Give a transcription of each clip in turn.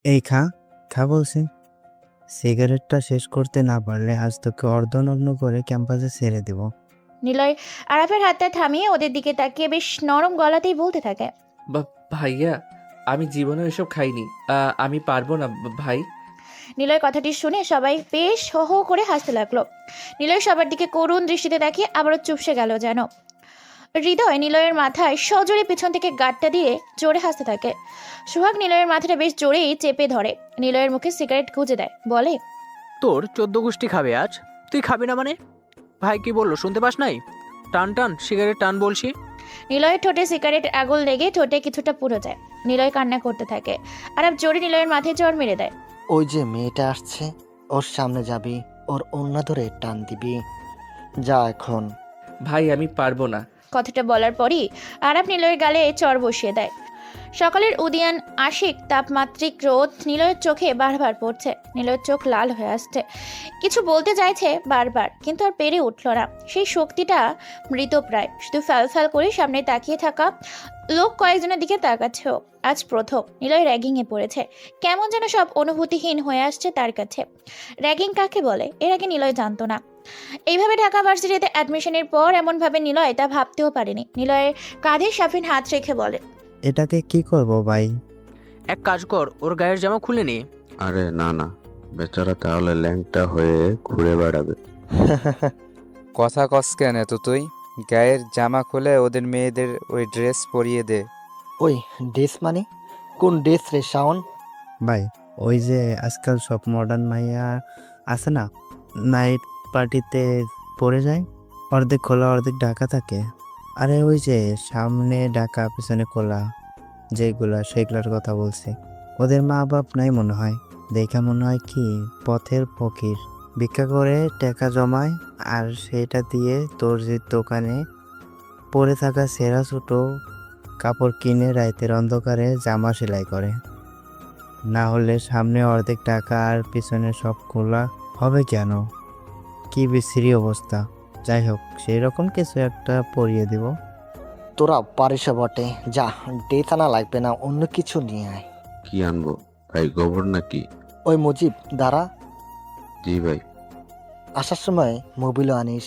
এই খা, খা বলছি। সিগারেটটা শেষ করতে না পারলে আজ তোকে অর্ধনগ্ন করে ক্যাম্পাসে ছেড়ে দেব। নিলয় আরাফের হাতটা থামিয়ে ওদের দিকে তাকিয়ে বেশ নরম গলাতেই বলতে থাকে। ভাইয়া, আমি জীবনে এসব খাইনি। আমি পারবো না ভাই। নিলয় কথাটি শুনে সবাই বেশ হো হো করে হাসতে লাগলো। নিলয় সবার দিকে করুণ দৃষ্টিতে তাকিয়ে আবারও চুপসে গেল যেন। হৃদয় নিলয়ের মাথায় সজোরে পিছন থেকে গাঁটটা দিয়ে জোরে হাসতে থাকে। সোহাগ নিলয়ের মাথাটা বেশ জোরেই চেপে ধরে। নিলয়ের মুখে সিগারেট গুঁজে দেয়, বলে, তোর 14 গোষ্ঠী খাবে আজ। তুই খাবি না মানে? ভাই কি বললো শুনতে পাস নাই? টান টান সিগারেট টান বলছি। নিলয়ের ঠোঁটে সিগারেট আগুন লেগে ঠোঁটে কিছুটা পুড়ে যায়। নিলয় কান্না করতে থাকে। আরাফ জোরে নিলয়ের মাথায় চড় মেরে দেয়। ওই যে মেয়েটা আসছে, ওর সামনে যাবি, ওর ওড়না ধরে টান দিবি। যা এখন। ভাই আমি পারবো না। কথাটা বলার পরই আরাফ নিলয়ের গালে চড় বসিয়ে দেয়। সকালের উদিয়ান আশিক তাপমাত্রিক রোদ নিলয়ের চোখে বারবার পড়ছে। নিলয়ের চোখ লাল হয়ে আসছে। কিছু বলতে চাইছে বারবার, কিন্তু আর পেরে উঠল না। সেই শক্তিটা মৃতপ্রায়। শুধু ফ্যাল ফ্যাল করে সামনে তাকিয়ে থাকা লোক কয়েকজনের দিকে তাকাচ্ছেও। আজ প্রথম নিলয় র্যাগিংয়ে পড়েছে। কেমন যেন সব অনুভূতিহীন হয়ে আসছে তার কাছে। র্যাগিং কাকে বলে এর আগে নিলয় জানতো না। এইভাবে ঢাকা ভার্সিটিতে অ্যাডমিশনের পর এমনভাবে নিলয় তা ভাবতেও পারেনি। নিলয়ের কাঁধে সাফিন হাত রেখে বলে, এটাকে কি করব ভাই? এক কাজ কর, ওর গায়ের জামা খুলে নে। আরে না না, বেচারা তাহলে ল্যাংটা হয়ে ঘুরে বেড়াবে। কথা কস কেন এত তুই? গায়ের জামা খুলে ওদের মেয়েদের ওই ড্রেস পরিয়ে দে। ওই ড্রেস মানে কোন ড্রেস রে শাওন? ভাই, ওই যে আজকাল সব মডার্ন মাইয়া আছে না, নাইট পার্টিতে পরে যায়, অর্ধেক খোলা অর্ধেক ঢাকা থাকে। আরে ওই যে সামনে ঢাকা পিছনে খোলা যেগুলা, সেগুলার কথা বলছি। ওদের মা বাপ নাই মনে হয়, দেখা মনে হয় কি পথের ফকির, ভিক্ষা করে টাকা জমায় আর সেটা দিয়ে তোর যে দোকানে পরে থাকা সেরা ছোটো কাপড় কিনে রাতের অন্ধকারে জামা সেলাই করে। না হলে সামনে অর্ধেক টাকা আর পিছনে সব খোলা হবে কেন? কি বিশ্রী অবস্থা। যাই হোক, সেই রকম কিছু একটা পরিয়ে দিব। তোরা পারিস বটে, যা ড্রেস আনা লাগবে না, অন্য কিছু নিয়ে আয়। কি আনবো ভাই, গোবর নাকি? ওই মুজিব, দাঁড়া, জি ভাই। আসার সময় মোবিলও আনিস।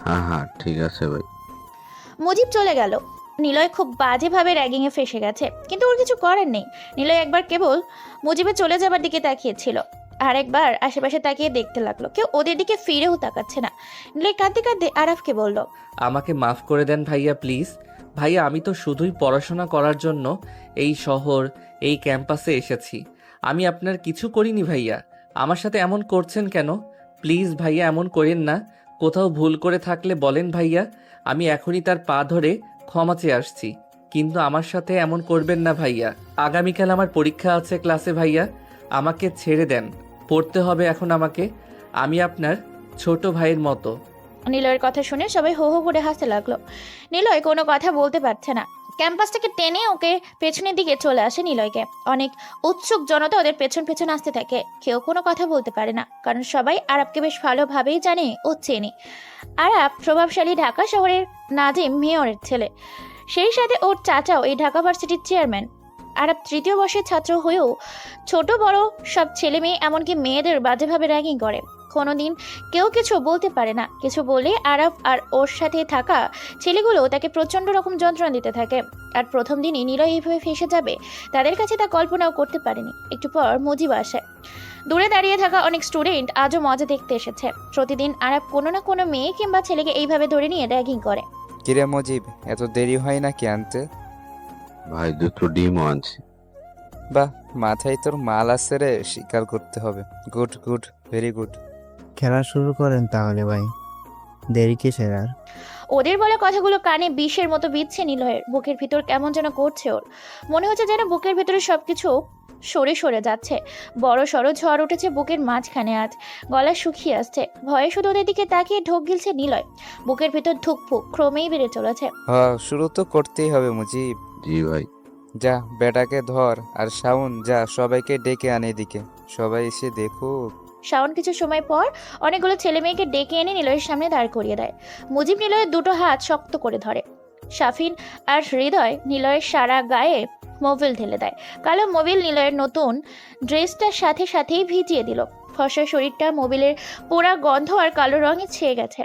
হ্যাঁ হ্যাঁ ঠিক আছে ভাই। মুজিব চলে গেল। নিলয় খুব বাজেভাবে র্যাগিংয়ে ফেসে গেছে, কিন্তু ওর কিছু করার নেই। নিলয় একবার কেবল মুজিবের চলে যাবার দিকে তাকিয়েছিল, আর একবার আশেপাশে তাকিয়ে দেখতে লাগলো কেউ ওদের দিকে ফিরেও তাকাচ্ছে না। নিলয় কাঁদতে কাঁদতে আরাফকে বলল, আমাকে মাফ করে দেন ভাইয়া প্লিজ। ভাইয়া আমি তো শুধুই পড়াশোনা করার জন্য এই শহর, এই ক্যাম্পাসে এসেছি। আমি আপনার কিছু করিনি ভাইয়া। আমার সাথে এমন করছেন কেন? প্লিজ ভাইয়া এমন করেন না। কোথাও ভুল করে থাকলে বলেন ভাইয়া, আমি এখনই তার পা ধরে ক্ষমা চেয়ে আসছি। কিন্তু আমার সাথে এমন করবেন না ভাইয়া। আগামীকাল আমার পরীক্ষা আছে ক্লাসে ভাইয়া। আমাকে ছেড়ে দেন, পড়তে হবে এখন আমাকে। আমি আপনার ছোট ভাইয়ের মতো। নিলয়ের কথা শুনে সবাই হো হো করে হাসতে লাগলো। নিলয় কোনো কথা বলতে পারছে না। ক্যাম্পাস থেকে টেনে ওকে পেছনের দিকে চলে আসে নিলয়কে। অনেক উৎসুক জনতা ওদের পেছন পেছন আসতে থাকে। কেউ কোনো কথা বলতে পারে না, কারণ সবাই আরাবকে বেশ ভালোভাবেই জানে ও চেনে। আরাব প্রভাবশালী ঢাকা শহরের নাজিম মেয়রের ছেলে, সেই সাথে ওর চাচাও এই ঢাকা ভার্সিটির চেয়ারম্যান। আরাব তৃতীয় বর্ষের ছাত্র হয়েও ছোট বড় সব ছেলে মেয়ে এমনকি মেয়েদের বাজেভাবে র্যাগিং করে। কোনোদিন কেউ কিছু বলতে পারে না। কিছু বলে আরাফ আর ওর সাথে থাকা ছেলেগুলো তাকে প্রচণ্ড রকম যন্ত্রণা দিতে থাকে। আর প্রথম দিনই নিলয় এইভাবে ফেসে যাবে তাদের কাছে তা কল্পনাও করতে পারেনি। একটু পর মুজিব আসে। দূরে দাঁড়িয়ে থাকা অনেক স্টুডেন্ট আজও মজা দেখতে এসেছে। প্রতিদিন আরাফ কোনো না কোনো মেয়ে কিংবা ছেলেকে এইভাবে ধরে নিয়ে র্যাগিং করে। কিরে মজিব, এত দেরি হয় নাকি আনতে? ভাই দুটো ডিমও আনছি। বাহ, মাথায় তোর মাল আছে রে, স্বীকার করতে হবে। Good good, very good. খেলা শুরু করেন তাহলে ভাই, দেরি কিসের আর? ওদের বলা কথাগুলো কানে বিষের মতো বিচ্ছে নিলয়ের। বুকের ভিতর কেমন যেন করছে ওর। মনে হচ্ছে যেন বুকের ভিতরে সবকিছু সরে সরে যাচ্ছে। বড় সড়ো ঝড় উঠেছে বুকের মাঝখানে। আজ গলা শুকিয়ে আসছে। ভয়ে শুধু ওদের দিকে তাকিয়ে ঢোক গিলছে নিলয়। বুকের ভিতর ধুকফুক ক্রমেই বেড়ে চলেছে। শুরু তো করতেই হবে মুজিব। জি ভাই। যা বেটাকে ধর, আর শাওন যা সবাইকে ডেকে আনে এদিকে, সবাই এসে দেখুক। শাওন কিছু সময় পর অনেকগুলো ছেলে মেয়েকে ডেকে এনে নিলয়ের সামনে দাঁড় করিয়ে দেয়। মুজিব নিলয়ের দুটো হাত শক্ত করে ধরে। সাফিন আর হৃদয় নিলয়ের সারা গায়ে মোবিল ঢেলে দেয়। কালো মোবিল নিলয়ের নতুন ড্রেসটার সাথে সাথেই ভিজিয়ে দিল। ফর্সা শরীরটা মোবিলের পোড়া গন্ধ আর কালো রঙে ছেয়ে গেছে।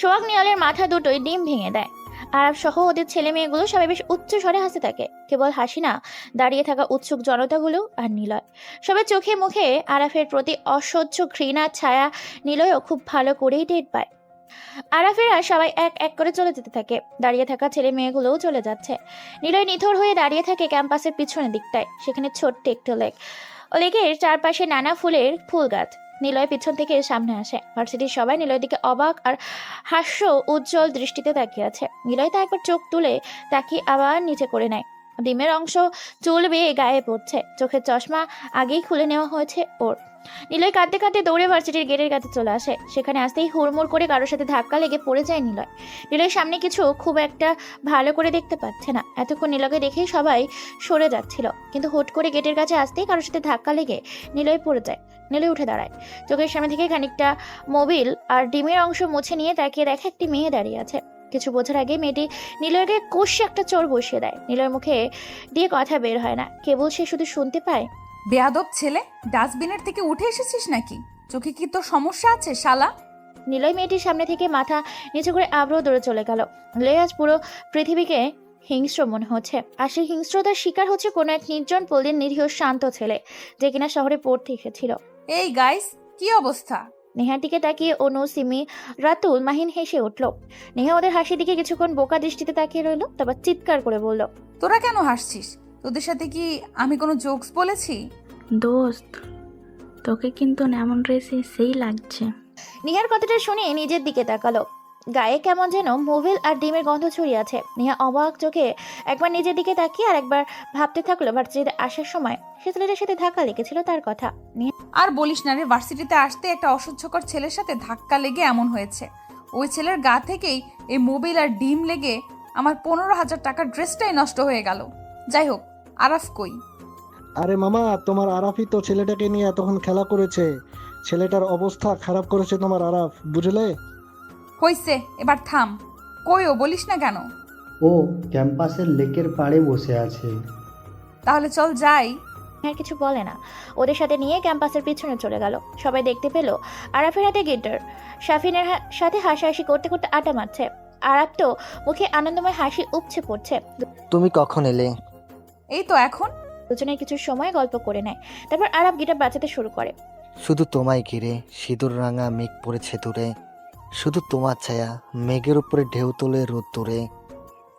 সোহাগ নিলয়ের মাথা দুটোই ডিম ভেঙে দেয়। আরব সহ ওদের ছেলে মেয়েগুলো সবাই বেশ উচ্চ স্বরে হাসতে থাকে। কেবল হাসি না, দাঁড়িয়ে থাকা উৎসুক জনতাগুলো আর নিলয়। সবাই চোখে মুখে আরাফের প্রতি অসহ্য ঘৃণার ছায়া নিলয়ও খুব ভালো করেই টের পায়। আরাফেরা সবাই এক এক করে চলে যেতে থাকে। দাঁড়িয়ে থাকা ছেলে মেয়েগুলোও চলে যাচ্ছে। নিলয় নিথর হয়ে দাঁড়িয়ে থাকে ক্যাম্পাসের পিছনের দিকটায়। সেখানে ছোট্ট একটু লেকের চারপাশে নানা ফুলের ফুল গাছ। নিলয় পিছন থেকে সামনে আসে। ভার্সিটির সবাই নিলয়ের দিকে অবাক আর হাস্য উজ্জ্বল দৃষ্টিতে তাকিয়ে আছে। নিলয় তা একবার চোখ তুলে তাকিয়ে আবার নিচে করে নেয়। ডিমের অংশ চুল বেয়ে গায়ে পড়ছে। চোখের চশমা আগেই খুলে নেওয়া হয়েছে ওর। নিলয় কাঁদতে কাঁদতে দৌড়ে ভার্সিটির গেটের কাছে চলে আসে। সেখানে আসতেই হুড়মুড় করে কারোর সাথে ধাক্কা লেগে পড়ে যায় নিলয়। নিলয়ের সামনে কিছু খুব একটা ভালো করে দেখতে পাচ্ছে না। এতক্ষণ নিলয়কে দেখেই সবাই সরে যাচ্ছিল, কিন্তু হুট করে গেটের কাছে আসতেই কারোর সাথে ধাক্কা লেগে নিলয় পড়ে যায়। নিলয় উঠে দাঁড়ায়। চোখের সামনে থেকে খানিকটা মোবিল আর ডিমের অংশ মুছে নিয়ে তাকিয়ে দেখে একটি মেয়ে দাঁড়িয়ে আছে। কিছু বোঝার আগে মেয়েটি নিলয়কে কষে একটা চোর বসিয়ে দেয়। নিলয়ের মুখে দিয়ে কথা বের হয় না, কেবল সে শুধু শুনতে পায়, বেয়াদব ছেলে, ডাস্টবিনের থেকে উঠে এসেছিস নাকি? চোখে কি তোর সমস্যা আছে শালা? নিলয় মেয়েটির সামনে থেকে মাথা নিচু করে আবারও দৌড়ে চলে গেল। নিলয় আজ পুরো পৃথিবীকে হিংস্র মনে হচ্ছে। আর সেই হিংস্রতার শিকার হচ্ছে কোনো এক নির্জন পল্লীর নিরীহ শান্ত ছেলে, যে কিনা শহরে পড়তে এসেছিল। এই গাইস, কি অবস্থা? নেহার দিকে তাকিয়ে অনু, সিমি, রাতুল, মাহিন হেসে উঠল। নেহা ওদের হাসির দিকে কিছুক্ষণ বোকা দৃষ্টিতে তাকিয়ে রইল, তারপর চিৎকার করে বলল, তোরা কেন হাসছিস? তোদের সাথে কি আমি কোনো জোকস বলেছি? দোস্ত, তোকে কিন্তু এমন ড্রেসে সেই লাগছে। নেহার কথাটা শুনে নিজের দিকে তাকালো। গায়ে কেমন যেন মোবিল আর ডিমের গন্ধ ছড়িয়ে আছে। নেহা অবাক চোখে একবার নিজের দিকে তাকিয়ে আর একবার ভাবতে থাকলো ভার্সিটিতে আসার সময় সে ছেলেটার সাথে ধাক্কা লেগেছিল তার কথা। আর বলিস না রে, ভার্সিটিতে আসতে একটা অসহ্যকর ছেলের সাথে ধাক্কা লেগে এমন হয়েছে। ওই ছেলের গা থেকেই এই মোবিল আর ডিম লেগে আমার 15,000 টাকার ড্রেসটাই নষ্ট হয়ে গেল। যাই হোক, আরাফ কই? আরে মামা, তোমার আরাফই তো ছেলেটাকে নিয়ে এতক্ষণ খেলা করেছে। ছেলেটার অবস্থা খারাপ করেছে তোমার আরাফ, বুঝলে? হইছে, এবার থাম। কই ও, বলিস না কেন? ও ক্যাম্পাসের লেকের পাড়ে বসে আছে। তাহলে চল যাই। আর কিছু বলে না, ওদের সাথে নিয়ে ক্যাম্পাসের পিছনে চলে গেল। সবাই দেখতে পেল আরাফের হাতে গিটার, শাফিনের সাথে হাসাহাসি করতে করতে আটা মারছে। আরাফ তো মুখে আনন্দময় হাসি উপচে পড়ছে। তুমি কখন এলে? এই তো এখন। দুজনের কিছু সময় গল্প করে নেয়। তারপর আরাফ গিটার বাজাতে শুরু করে। শুধু তোমায় ঘিরে সিঁদুর রাঙা মেঘ পড়েছে দূরে, শুধু তোমার ছায়া মেঘের উপরে ঢেউ তোলে রোদ্দুরে।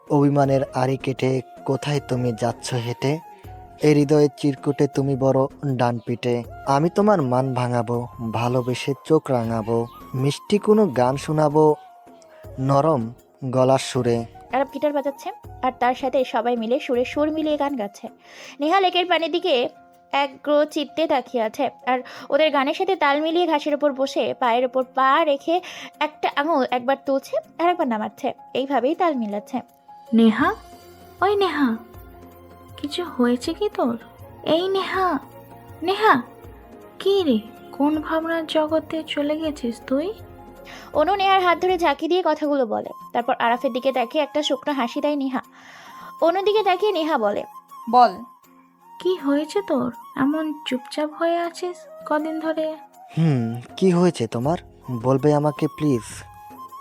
অভিমানের আড়ি কেটে কোথায় তুমি যাচ্ছ হেঁটে, এ হৃদয়ের চিরকুটে তুমি বড় ডান পিটে। আমি তোমার মান ভাঙাবো, ভালোবেসে চোখ রাঙাবো, মিষ্টি কোনো গান শোনাবো নরম গলার সুরে। আরাফ গিটার বাজাচ্ছে আর তার সাথে সবাই মিলে সুরে সুর মিলিয়ে গান গাচ্ছে। নেহা লেকের পানির দিকে এগ্র চিত্তে তাকিয়ে আছে আর ওদের গানের সাথে তাল মিলিয়ে ঘাসের ওপর বসে পায়ের ওপর পা রেখে একটা আঙুল একবার তুলছে আর একবার নামাচ্ছে। এইভাবেই তাল মিলাচ্ছে। নেহা, ওই নেহা, কিছু হয়েছে কি তোর? এই নেহা, নেহা, কি রে, কোন ভাবনার জগতে চলে গেছিস তুই? অনু নেহার হাত ধরে ঝাঁকি দিয়ে কথাগুলো বলে। তারপর আরাফের দিকে তাকিয়ে একটা শুকনো হাসি দেয় নেহা। অনুর দিকে তাকিয়ে নেহা বলে, বল, কি হয়েছে তোর? এমন চুপচাপ হয়ে আছিস কদিন ধরে? কি হয়েছে তোমার? বলবে আমাকে প্লিজ।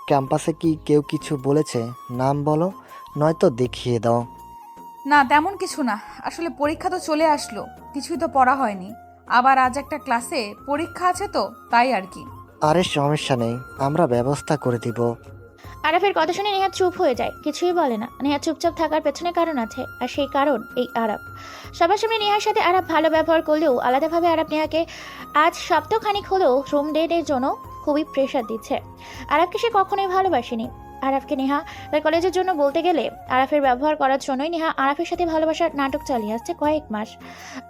ক্যাম্পাসে কি কেউ কিছু বলেছে? নাম বলো, নয়তো দেখিয়ে দাও। না তেমন কিছু না, আসলে পরীক্ষা তো চলে আসলো, কিছুই তো পড়া হয়নি। আবার আজ একটা ক্লাসে পরীক্ষা আছে তো, তাই আর কি। আরে সমস্যা নেই, আমরা ব্যবস্থা করে দিব। আরাফের কথা শুনে নেহা চুপ হয়ে যায়, কিছুই বলে না। নেহা চুপচাপ থাকার পেছনে কারণ আছে, আর সেই কারণ এই আরাফ। সবার সামনে নেহার সাথে আরাফ ভালো ব্যবহার করলেও আলাদাভাবে আরাফ নেহাকে আজ সপ্তাহখানিক হলেও রুম ডেটের জন্য খুবই প্রেশার দিচ্ছে। আরাফকে সে কখনোই ভালোবাসেনি। আরাফকে নেহা তার কলেজের জন্য বলতে গেলে আরাফের ব্যবহার করার জন্যই নেহা আরাফের সাথে ভালোবাসার নাটক চালিয়ে আসছে কয়েক মাস।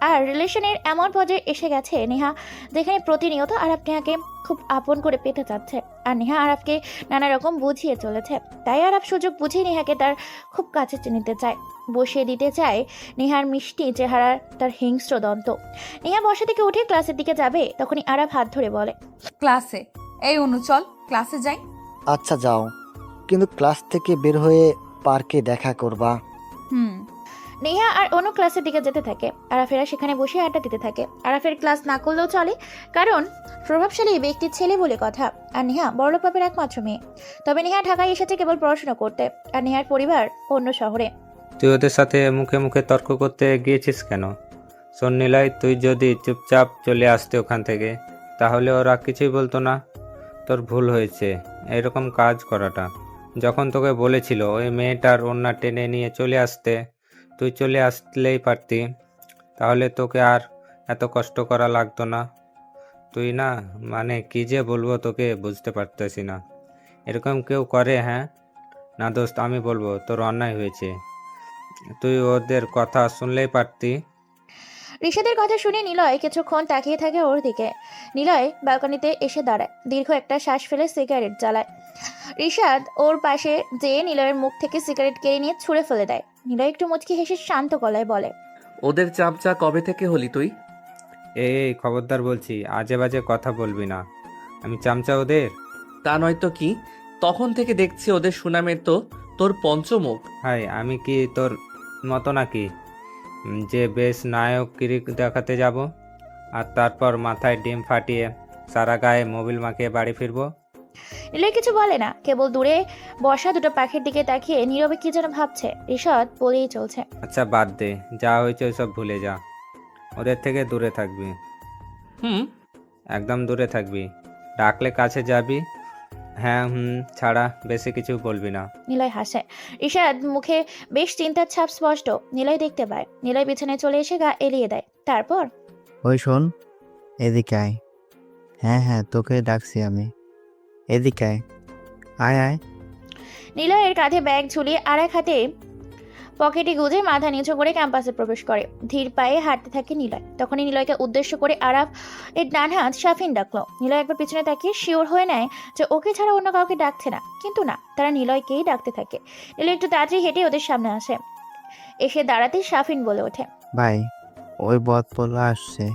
আর রিলেশনের এমন পর্যায়ে এসে গেছে নেহা, যেখানে প্রতিনিয়ত আরাফ নেহাকে খুব আপন করে পেতে চাচ্ছে। আর নেহা আরাফকে নানা রকম বুঝিয়ে চলেছে। তাই আরাফ সুযোগ বুঝে নেহাকে তার খুব কাছে নিতে চায়, বসিয়ে দিতে চায় নেহার মিষ্টি চেহারার তার হিংস্র দন্ত। নেহা বসা থেকে উঠে ক্লাসের দিকে যাবে, তখনই আরাফ হাত ধরে বলে, ক্লাসে। এই অনু, চল ক্লাসে যাই। আচ্ছা যাও, কিন্তু ক্লাস থেকে বের হয়ে পার্কে দেখা করবা। নেহা আর অনু ক্লাসের দিকে যেতে থাকে। আরাফেরা সেখানে বসে আড্ডা দিতে থাকে। আরাফের ক্লাস না করলেও চলে, কারণ প্রভাবশালী ব্যক্তির ছেলে বলে কথা। আর নেহা বড়লোক বাপের একমাত্র মেয়ে। তবে নেহা ঢাকায় এসেছে কেবল পড়াশোনা করতে, আর নেহার পরিবার অন্য শহরে। তুই ওদের সাথে মুখে মুখে তর্ক করতে গিয়েছিস কেন? শোন নিলয়, তুই যদি চুপচাপ চলে আসতে ওখান থেকে, তাহলে ওরা কিছুই বলতো না। তোর ভুল হয়েছে এরকম কাজ করাটা। যখন তোকে বলেছিল ওই মেয়েটার ওড়না টেনে নিয়ে চলে আসতে, তুই চলে আসলেই পারতি, তাহলে তোকে আর এত কষ্ট করা লাগতো না। তুই না, মানে কি যে বলবো তোকে বুঝতে পারতেছি না। এরকম কেউ করে? হ্যাঁ না দোস্ত, আমি বলবো তোর অন্যায় হয়েছে। তুই ওদের কথা শুনলেই পারতি। ঋষাদের কথা শুনে নিলয় কিছুক্ষণ তাকিয়ে থাকে ওর দিকে। নিলয় ব্যালকনিতে এসে দাঁড়ায়, দীর্ঘ একটা শ্বাস ফেলে সিগারেট জ্বালায়। ঋষাদ ওর পাশে যেয়ে নিলয়ের মুখ থেকে সিগারেট কেড়ে নিয়ে ছুঁড়ে ফেলে দেয়। নিলয় একটু মুচকি হেসে শান্ত গলায় বলে, ওদের চামচা কবে থেকে হলি তুই? এই খবরদার বলছি, আজে বাজে কথা বলবি না। আমি চামচা ওদের? তা নয়তো কি, তখন থেকে দেখছি ওদের সুনামের তো তোর পঞ্চমুখ। হাই, আমি কি তোর মতো নাকি যে বেশ নায়কগিরি দেখাতে যাব আর তারপর মাথায় ডিম ফাটিয়ে সারা গায়ে মোবিল মাখিয়ে বাড়ি ফিরবো? নিলয় কিছু বলে না, কেবল দূরে বসা দুটো পাখির দিকে তাকিয়ে নীরবে কি যেন ভাবছে। ঋষাদ বলেই চলছে, আচ্ছা বাদ দে, যা হয়েছে সব ভুলে যা। ওদের থেকে দূরে থাকবি। একদম দূরে থাকবি। ডাকলে কাছে যাবি। হ্যাঁ ছাড়া বেশি কিছু বলবি না। নিলয় হাসে। ঋষাদ মুখে বেশ চিন্তার ছাপ স্পষ্ট। নিলয় দেখতে পায়। নিলয় বিছানায় চলে এসে গা এলিয়ে দেয়। তারপর, ওই শোন, এদিকে আয়। হ্যাঁ হ্যাঁ, তোকে ডাকছি আমি, এদিকে আয়। আয় আয়। নিলয়ের কাঁধে ব্যাগ ঝুলিয়ে আর এক হাতে পকেটে গুজে মাথা নিচু করে ক্যাম্পাসে প্রবেশ করে। ধীর পায়ে হাঁটতে থাকে নিলয়। তখনই নিলয়কে উদ্দেশ্য করে আরাফ এর ডান হাত শাফিন ডাকলো। নিলয় একবার পিছনে তাকিয়ে শিওর হয়ে নেয় যে ওকে ছাড়া অন্য কাউকে ডাকছে না, কিন্তু না, তারা নিলয়কেই ডাকতে থাকে। নিলয় একটু তাড়াতাড়ি হেঁটে ওদের সামনে আসে। এসে দাঁড়াতেই শাফিন বলে ওঠে, ভাই, ওই বদপলা আসছে।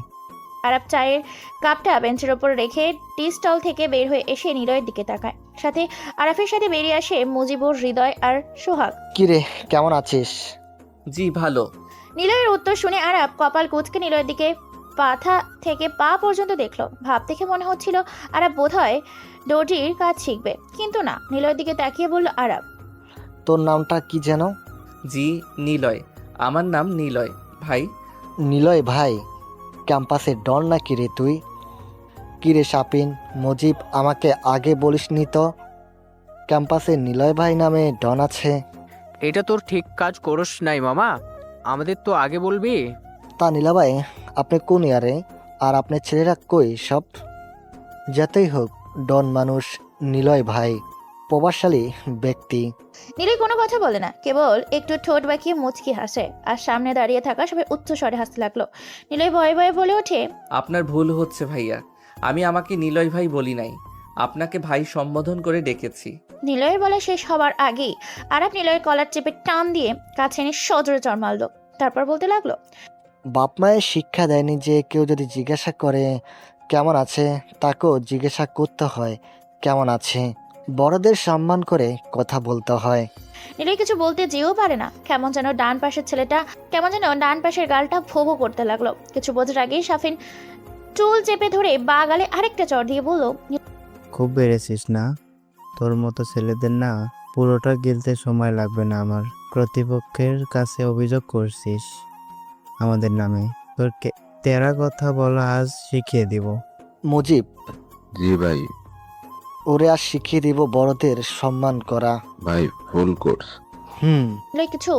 আরাফ চায়ের কাপটা বেঞ্চের ওপর রেখে টি স্টল থেকে বের হয়ে এসে নিলয়ের দিকে তাকায়। সাথে আরাফের সাথে বেরিয়ে আসে মুজিবুর, হৃদয় আর সোহাগ। কিরে, কেমন আছিস? জি ভালো। নিলয়ের উত্তর শুনে আরাফ কপাল কুঁচকে নিলয়ের দিকে মাথা থেকে পা পর্যন্ত দেখলো। ভাব দেখে মনে হচ্ছিল আরাফ বোধহয় দর্জির কাজ শিখবে, কিন্তু না। নিলয়ের দিকে তাকিয়ে বলল আরাফ, তোর নামটা কি যেন? জি নিলয়, আমার নাম নিলয় ভাই। নিলয় ভাই? ক্যাম্পাসে ডন নাকি রে তুই? কিরে শাপিন, মুজিব, আমাকে আগে বলিসনি তো ক্যাম্পাসে নিলয় ভাই নামে ডন আছে? এটা তোর ঠিক কাজ করস নাই মামা, আমাদের তো আগে বলবি। তা নীলা ভাই, আপনি কোন ইয়ারে? আর আপনার ছেলেরা কই সব? যাতেই হোক, ডন মানুষ নিলয় ভাই প্রভাবশালী ব্যক্তি। নিলয় কোনো কথা বলে না, কেবল একটু ঠোঁট বাঁকিয়ে মুচকি হাসে। আর সামনে দাঁড়িয়ে থাকা সবাই উচ্চ স্বরে হাসতে লাগলো। নিলয় ভয়ে ভয়ে বলে ওঠে, আপনার ভুল হচ্ছে ভাইয়া, আমি আমাকে নিলয় ভাই বলি নাই, আপনাকে ভাই সম্বোধন করে ডেকেছি। নিলয়ের বলা শেষ হবার আগেই আরাফ নিলয়ের কলার চেপে টান দিয়ে কাছে এনে সজোরে চড় মারলো। তারপর বলতে লাগলো, বাপ মায়ের শিক্ষা দেয়নি যে কেউ যদি জিজ্ঞাসা করে কেমন আছে, তাকেও জিজ্ঞাসা করতে হয় কেমন আছে। বড়দের সম্মান করে কথা বলতে হয়। নিলয় কিছু বলতে যেও পারে না। কেমন যেন ডান পাশের গালটা ভো ভো করতে লাগলো। কিছু বোঝার আগেই শাফিন চুল চেপে ধরে বা গালে আরেকটা চড় দিয়ে বলল, খুব বেড়েছিস না? তোর মতো ছেলেদের না পুরোটা গিলতে সময় লাগবে না আমার। কর্তৃপক্ষের কাছে অভিযোগ করছিস আমাদের নামে, তোর তেরা কথা বলা আজ শিখিয়ে দিব। মুজিব, জি ভাই। ওরে আজ শিখিয়ে দিব বড়দের সম্মান করা। ভাই ফুল কোর্স। নিলয় কিছু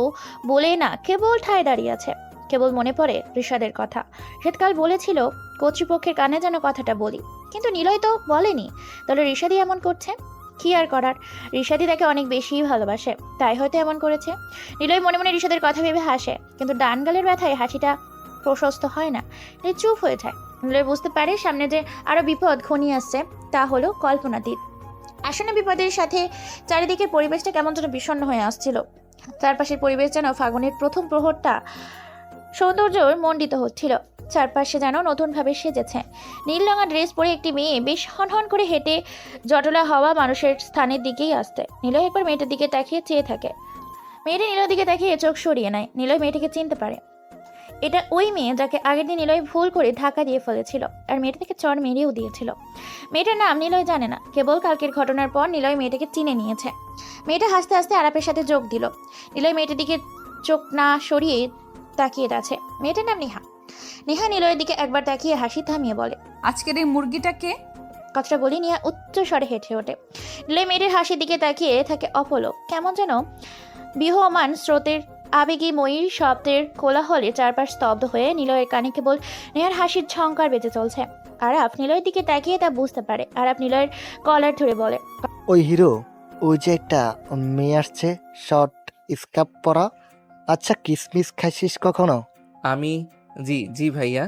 বলে না, কেবল ঠায় দাঁড়িয়ে আছে। কেবল মনে পড়ে ঋষাদের কথা। শীতকাল বলেছিল কর্তৃপক্ষের কানে যেন কথাটা বলি, কিন্তু নিলয় তো বলেনি। তাহলে ঋষাদি এমন করছে, কি আর করার? ঋষাদি তাকে অনেক বেশি ভালোবাসে, তাই হয়তো এমন করেছে। নিলয় মনে মনে ঋষাদের কথা ভেবে হাসে, কিন্তু ডান গালের ব্যথায় হাসিটা প্রশস্ত হয় না। নিলয় চুপ হয়ে যায়। নিলয় বুঝতে পারে সামনে যে আরো বিপদ ঘনিয়ে আসছে, তা হলো কল্পনাতীত। আসন্ন বিপদের সাথে চারিদিকের পরিবেশটা কেমন যেন বিষণ্ণ হয়ে আসছিল। চারপাশের পরিবেশ যেন ফাগুনের প্রথম প্রহরটা সৌন্দর্য মণ্ডিত হচ্ছিল। চারপাশে যেন নতুনভাবে সেজেছে। নীল রঙা ড্রেস পরে একটি মেয়ে বেশ হনহন করে হেঁটে জটলা হওয়া মানুষের স্থানের দিকেই আসতে। নিলয় একবার মেয়েটার দিকে তাকিয়ে চেয়ে থাকে। মেয়েটি নিলয়ের দিকে তাকিয়ে চোখ সরিয়ে নেয়। নিলয় মেয়েটিকে চিনতে পারে। এটা ওই মেয়ে যাকে আগের দিন নিলয় ভুল করে ধাক্কা দিয়ে ফেলেছিল আর মেয়েটাকে চড় মেরেও দিয়েছিল। মেয়েটার নাম নিলয় জানে না, কেবল কালকের ঘটনার পর নিলয় মেয়েটাকে চিনে নিয়েছে। মেয়েটা হাসতে হাসতে আরাপের সাথে যোগ দিল। নিলয় মেয়েটার দিকে চোখ না সরিয়ে তাকিয়ে আছে। মেয়েটার নাম নেহা। নেহা নিলয়ের দিকে একবার তাকিয়ে হাসি থামিয়ে বলে, আজকের এই মুরগিটা কে? কথাটা বলি নিহা উচ্চ স্বরে হেঁটে ওঠে। নিলয় মেয়েটির হাসির দিকে তাকিয়ে থাকে অপলক। কেমন যেন বিহমান স্রোতের আবেগীময়ী শব্দের কোলাহলে চারপাশ স্তব্ধ হয়ে নিলয়ের কানে কেবল নেহার হাসির ঝংকার বেজে চলছে। আরাফ নিলয়ের দিকে তাকিয়ে তা বুঝতে পারে। আরাফ নিলয়ের কলার ধরে বলে, ওই হিরো, ওই যে একটা মেয়ে আসছে শর্ট স্কার্ট পরা। আচ্ছা, কিসমিস খাইছিস কখনো? আমি জি জি ভাইয়া।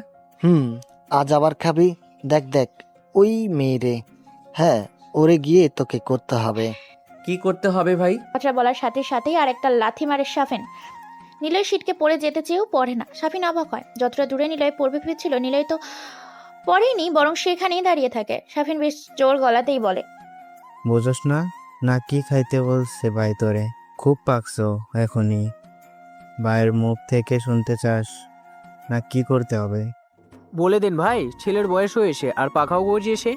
আজ আবার খাবি? দেখ দেখ ওই মেয়ে রে। হ্যাঁ, ওরে গিয়ে তোকে করতে হবে। কি করতে হবে ভাই? কথাটা বলার সাথে সাথেই আর একটা লাথি মারে সাফিন। নিলয় সিটকে পড়ে যেতে চেয়েও পড়ে না। সাফিন অবাক হয়। যতটা দূরে নিলয় পড়বে ভেবেছিল, নিলয় তো পড়েনি, বরং সেখানেই দাঁড়িয়ে থাকে। সাফিন বেশ জোর গলাতেই বলে, বুঝোস না? না কি খাইতে বলছে ভাই তোরে? খুব পাকছো এখনই। ভাইয়ের মুখ থেকে শুনতে চাস না কি করতে হবে? বলে দিন ভাই, ছেলের বয়স হয়েছে আর পাখাও গজিয়েছে।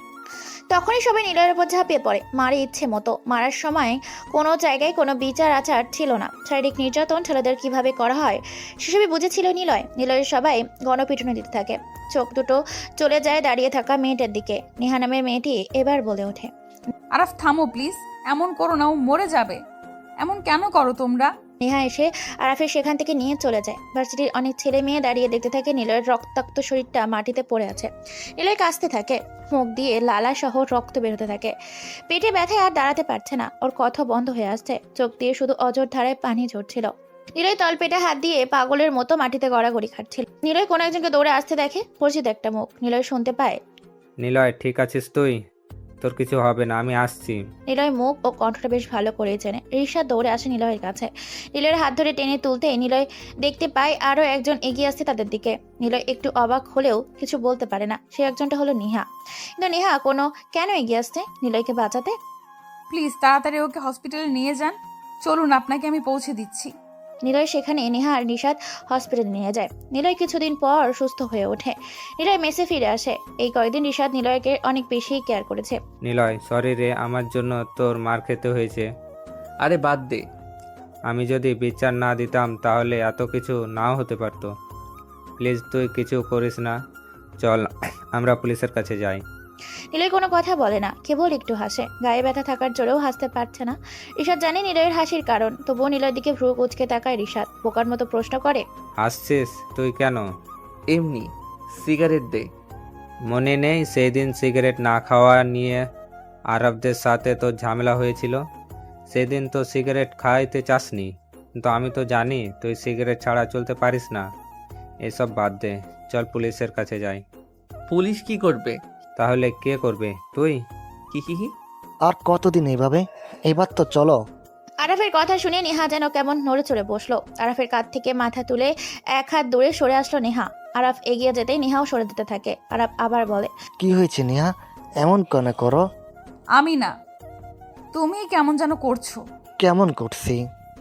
তখনই সবাই নিলয়ের উপর ঝাঁপিয়ে পড়ে, মারে ইচ্ছে মতো। মারার সময় কোনো জায়গায় কোনো বিচার আচার ছিল না। শারীরিক নির্যাতন ছেলেদের কিভাবে করা হয় সেসবই বুঝেছিল নিলয়। নিলয়ের সবাই গণপিটুনি দিতে থাকে। চোখ দুটো চলে যায় দাঁড়িয়ে থাকা মেয়েটার দিকে। নেহা নামের মেয়েটি এবার বলে ওঠে, আরাফ থামো প্লিজ, এমন করো না, ও মরে যাবে। এমন কেন করো তোমরা? নেহা এসে আরাফের সেখান থেকে নিয়ে চলে যায়। ভার্সিটির অনেক ছেলে মেয়ে দাঁড়িয়ে দেখতে থাকে নিলয়ের রক্তাক্ত শরীরটা মাটিতে পড়ে আছে। নিলয় কাঁচতে থাকে, মুখ দিয়ে লালা সহ রক্ত বেরোতে থাকে। পেটে ব্যথায় আর দাঁড়াতে পারছে না, ওর কথা বন্ধ হয়ে আসছে। চোখ দিয়ে শুধু অজর ধারায় পানি ঝরছিল। নিলয় তলপেটে হাত দিয়ে পাগলের মতো মাটিতে গড়াগড়ি খাচ্ছিল। নিলয় কোনো একজনকে দৌড়ে আসতে দেখে, পরিচিত একটা মুখ। নিলয় শুনতে পায়, নিলয় ঠিক আছিস তুই? তোর কিছু হবে না, আমি আসছি। নিলয় মুখ ও কণ্ঠটা বেশ ভালো করে চেনে। রিশা দৌড়ে আসে নিলয়ের কাছে। নিলয়ের হাত ধরে টেনে তুলতে নিলয় দেখতে পায় আরও একজন এগিয়ে আসছে তাদের দিকে। নিলয় একটু অবাক হলেও কিছু বলতে পারে না। সে একজনটা হলো নেহা। কিন্তু নেহা কেন এগিয়ে আসছে নিলয়কে বাঁচাতে? প্লিজ তাড়াতাড়ি ওকে হসপিটালে নিয়ে যান। চলুন, আপনাকে আমি পৌঁছে দিচ্ছি। নিলয় সেখানে নেহা আর নিশাদ হসপিটালে নিয়ে যায়। নিলয় কিছুদিন পর সুস্থ হয়ে ওঠে। নিলয় মেসে ফিরে আসে। এই কয়েকদিন নিশাদ নিলয়কে অনেক বেশি কেয়ার করেছে। নিলয় সরি রে, আমার জন্য তোর মার খেতে হয়েছে। আরে বাদ দে। আমি যদি বিচার না দিতাম তাহলে এত কিছু নাও হতে পারতো। প্লিজ তুই কিছু করিস না, চল আমরা পুলিশের কাছে যাই। নিলয় কোনো কথা বলে না, কেবল একটু হাসে। গায়ে ব্যথা থাকার জোরেও হাসতে পারছে না। রিশাদ জানে নিলয়ের হাসির কারণ, তবুও নিলয়ের দিকে ভ্রু কুঁচকে তাকায় রিশাদ। বোকার মতো প্রশ্ন করে, হাসছিস তুই কেন? এমনি, সিগারেট দে। মনে নেই সেই দিন সিগারেট না খাওয়া নিয়ে আরবদের সাথে তো ঝামেলা হয়েছিল? সেদিন তো সিগারেট খাইতে চাসনি, কিন্তু আমি তো জানি তুই সিগারেট ছাড়া চলতে পারিস না। এসব বাদ দে, চল পুলিশের কাছে যাই। পুলিশ কি করবে? তাহলে কে করবে? তুই। কি? আর কতদিন এইভাবে? এবার তো চলো। আরাফের কথা শুনে নেহা যেন কেমন নড়ে চড়ে বসলো। আরাফের কাঁধ থেকে মাথা তুলে এক হাত দূরে সরে আসলো নেহা। আরাফ এগিয়ে যেতেই নেহাও সরে যেতে থাকে। আরাফ আবার বলে, কি হয়েছে নেহা? এমন কেন করো? আমি না, তুমি কেমন যেন করছো। কেমন করছি?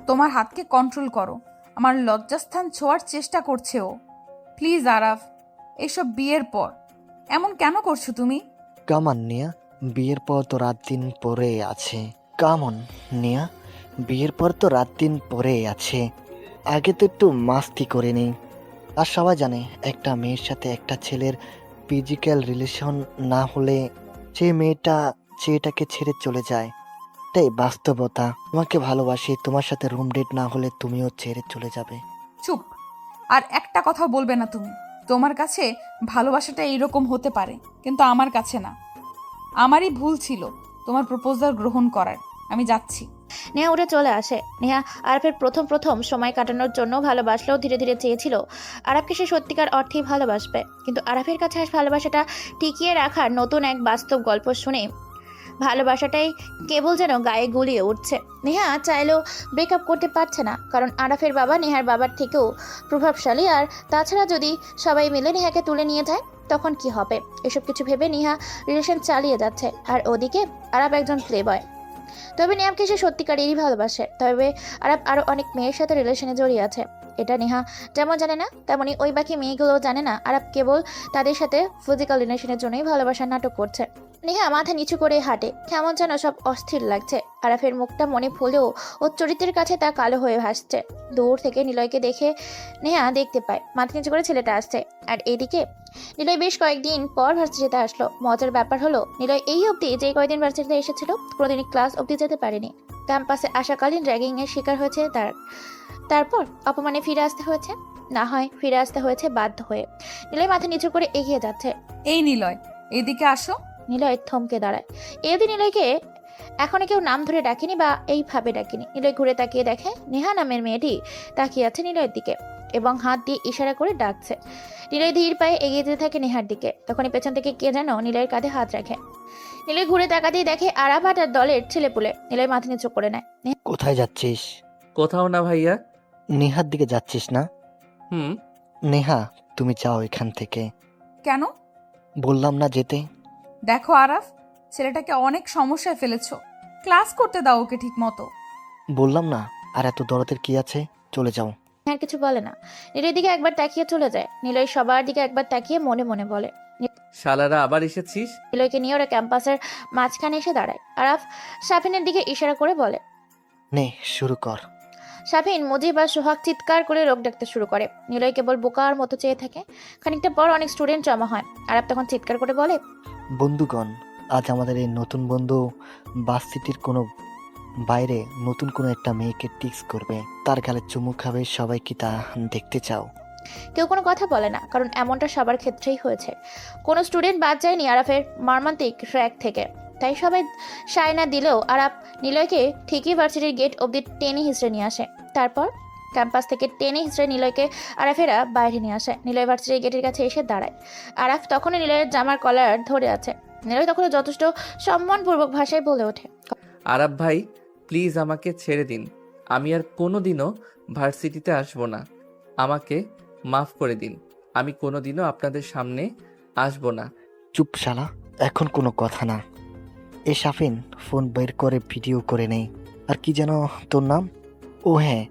তোমার হাতকে কন্ট্রোল করো। আমার লজ্জাস্থান ছোঁয়ার চেষ্টা করছে ও। প্লিজ আরাফ, এসব বিয়ের পর এমন কেন করছো তুমি? কামান নিয়া, বিয়ের পর তো রাত দিন পরে আছে। কামন নিয়া, বিয়ের পর তো রাত দিন পরে আছে। আগে তো একটু মাস্তি করে নিই। আর সবাই জানে একটা মেয়ের সাথে একটা ছেলের ফিজিক্যাল রিলেশন না হলে সে মেয়েটা ছেলেটাকে ছেড়ে চলে যায়। তাই বাস্তবতা। তোমাকে ভালোবাসি, তোমার সাথে রুম ডেট না হলে তুমিও ছেড়ে চলে যাবে। চুপ, আর একটা কথা বলবে না তুমি। তোমার কাছে ভালোবাসাটা এইরকম হতে পারে, কিন্তু আমার কাছে না। আমারই ভুল ছিল তোমার প্রপোজাল গ্রহণ করার। আমি যাচ্ছি। নেহা উঠে চলে আসে। নেহা আরাফের প্রথম সময় কাটানোর জন্য ভালোবাসলেও ধীরে ধীরে চেয়েছিল আরাফকে সে সত্যিকার অর্থেই ভালোবাসবে। কিন্তু আরাফের কাছে ভালোবাসাটা টিকিয়ে রাখার নতুন এক বাস্তব গল্প শুনে ভালোবাসাটাই কেবল যেন গায়ে গুলিয়ে উঠছে। নেহা চাইলেও ব্রেকআপ করতে পারছে না, কারণ আরাফের বাবা নেহার বাবার থেকেও প্রভাবশালী। আর তাছাড়া যদি সবাই মিলে নেহাকে তুলে নিয়ে যায় তখন কি হবে? এসব কিছু ভেবে নেহা রিলেশন চালিয়ে যাচ্ছে। আর ওদিকে আরাফ একজন প্লে বয়। তবে নেহাকে সে সত্যিকারেরই ভালোবাসে। তবে আরাপ আরও অনেক মেয়ের সাথে রিলেশনে জড়িয়ে আছে। এটা নেহা যেমন জানে না, তেমনি ওই বাকি মেয়েগুলোও জানে না আরাপ কেবল তাদের সাথে ফিজিক্যাল রিলেশনের জন্যই ভালোবাসার নাটক করছে। নেহা মাথা নিচু করে হাঁটে, কেমন যেন সব অস্থির লাগছে। আরাফের মুখটা মনে ফুলেও ওর চরিত্রের কাছে তা কালো হয়ে ভাসছে। দূর থেকে নিলয়কে দেখে নেহা দেখতে পায় মাথা নিচু করে ছেলেটা আসছে। আর এইদিকে নিলয় বেশ কয়েকদিন পর ভার্সিটিতে আসলো। মজার ব্যাপার হলো, নিলয় এই অবধি যে কয়েকদিন ভার্সিটিতে এসেছিল কোনোদিনই ক্লাস অবধি যেতে পারেনি। ক্যাম্পাসে আসাকালীন র্যাগিংয়ের শিকার হয়েছে তারপর অপমানে ফিরে আসতে হয়েছে, না হয় ফিরে আসতে হয়েছে বাধ্য হয়ে। নিলয় মাথা নিচু করে এগিয়ে যাচ্ছে। এই নিলয়, এদিকে আসো। নিলয় থমকে দাঁড়ায়। এই অবধি নিলয়কে এখনো কেউ নাম ধরে ডাকেনি বা এইভাবে ডাকেনি। নিলয় ঘুরে তাকিয়ে দেখে নেহা নামের মেয়েটি তাকিয়ে আছে নিলয়ের দিকে এবং হাত দিয়ে ইশারা করে ডাকছে। নিলয় ধীর পায়ে এগিয়ে যেতে থাকে নেহার দিকে। তখনই পেছন থেকে কে যেন নিলয়ের কাঁধে হাত রাখে। নিলয় ঘুরে তাকাতেই দেখে আরাফাত আর দলের ছেলেপুলে। নিলয় মাথা নিচু করে নেয়। কোথায় যাচ্ছিস? কোথাও না ভাইয়া। নেহার দিকে যাচ্ছিস না? হুম। নেহা, তুমি যাও এখান থেকে। কেন? বললাম না যেতে। দেখো আরাফ, ছেলেটাকে অনেক সমস্যায় ফেলেছো। ক্লাস করতে দাও ওকে ঠিক মতো। বললাম না, আর এত দরদের কি আছে? চলে যাও। আর কিছু বলে না। নিলয়ের দিকে একবার তাকিয়ে চলে যায়। নিলয় সবার দিকে একবার তাকিয়ে মনে মনে বলে, শালারা আবার এসেছিস? নিলয়কে নিয়ে ওরা ক্যাম্পাসের মাঝখানে এসে দাঁড়ায়। আরাফ শাফিনের দিকে ইশারা করে বলে, নে শুরু কর। শাফিন, মুজিব আর সোহাগ চিৎকার করে লোক ডাকতে শুরু করে। নিলয় কেবল বোকার মতো চেয়ে থাকে। খানিকটা পর অনেক স্টুডেন্ট জমা হয়। আরাফ তখন চিৎকার করে বলে, বন্ধুগণ, আজ আমাদের এই নতুন বন্ধু ভার্সিটির কোনো বাইরে নতুন কোনো একটা মেয়েকে টিক্স করবে, তার গালে চুমু খাবে। সবাই কি তা দেখতে চাও? কেউ কোনো কথা বলে না, কারণ এমনটা সবার ক্ষেত্রেই হয়েছে। কোনো স্টুডেন্ট বাদ যায়নি আরাফের মর্মান্তিক ট্র্যাক থেকে। তাই সবাই সায় না দিলেও আরাপ নিলয়কে ঠিকই ভার্সিটির গেট অবধি টেনে হিঁচড়ে নিয়ে আসে। তারপর ক্যাম্পাস থেকে টেনে হিঁচড়ে নিলয়কে আরাফেরা বাইরে নিয়ে আসে। নিলয় ভার্সিটির গেটের কাছে এসে দাঁড়ায়। আরাফ তখনও নিলয়ের জামার কলার ধরে আছে। নিলয় তখনও যথেষ্ট সম্মানপূর্বক ভাষায় বলে ওঠে, আরাব ভাই, প্লিজ আমাকে ছেড়ে দিন। আমি আর কোনোদিনও ভার্সিটিতে আসবো না। আমাকে মাফ করে দিন। আমি কোনোদিনও আপনাদের সামনে আসবো না। চুপ শালা, এখন কোনো কথা না। এ শাফিন, ফোন বের করে ভিডিও করে নেই। আর কি যেন তোর নাম? ও হ্যাঁ,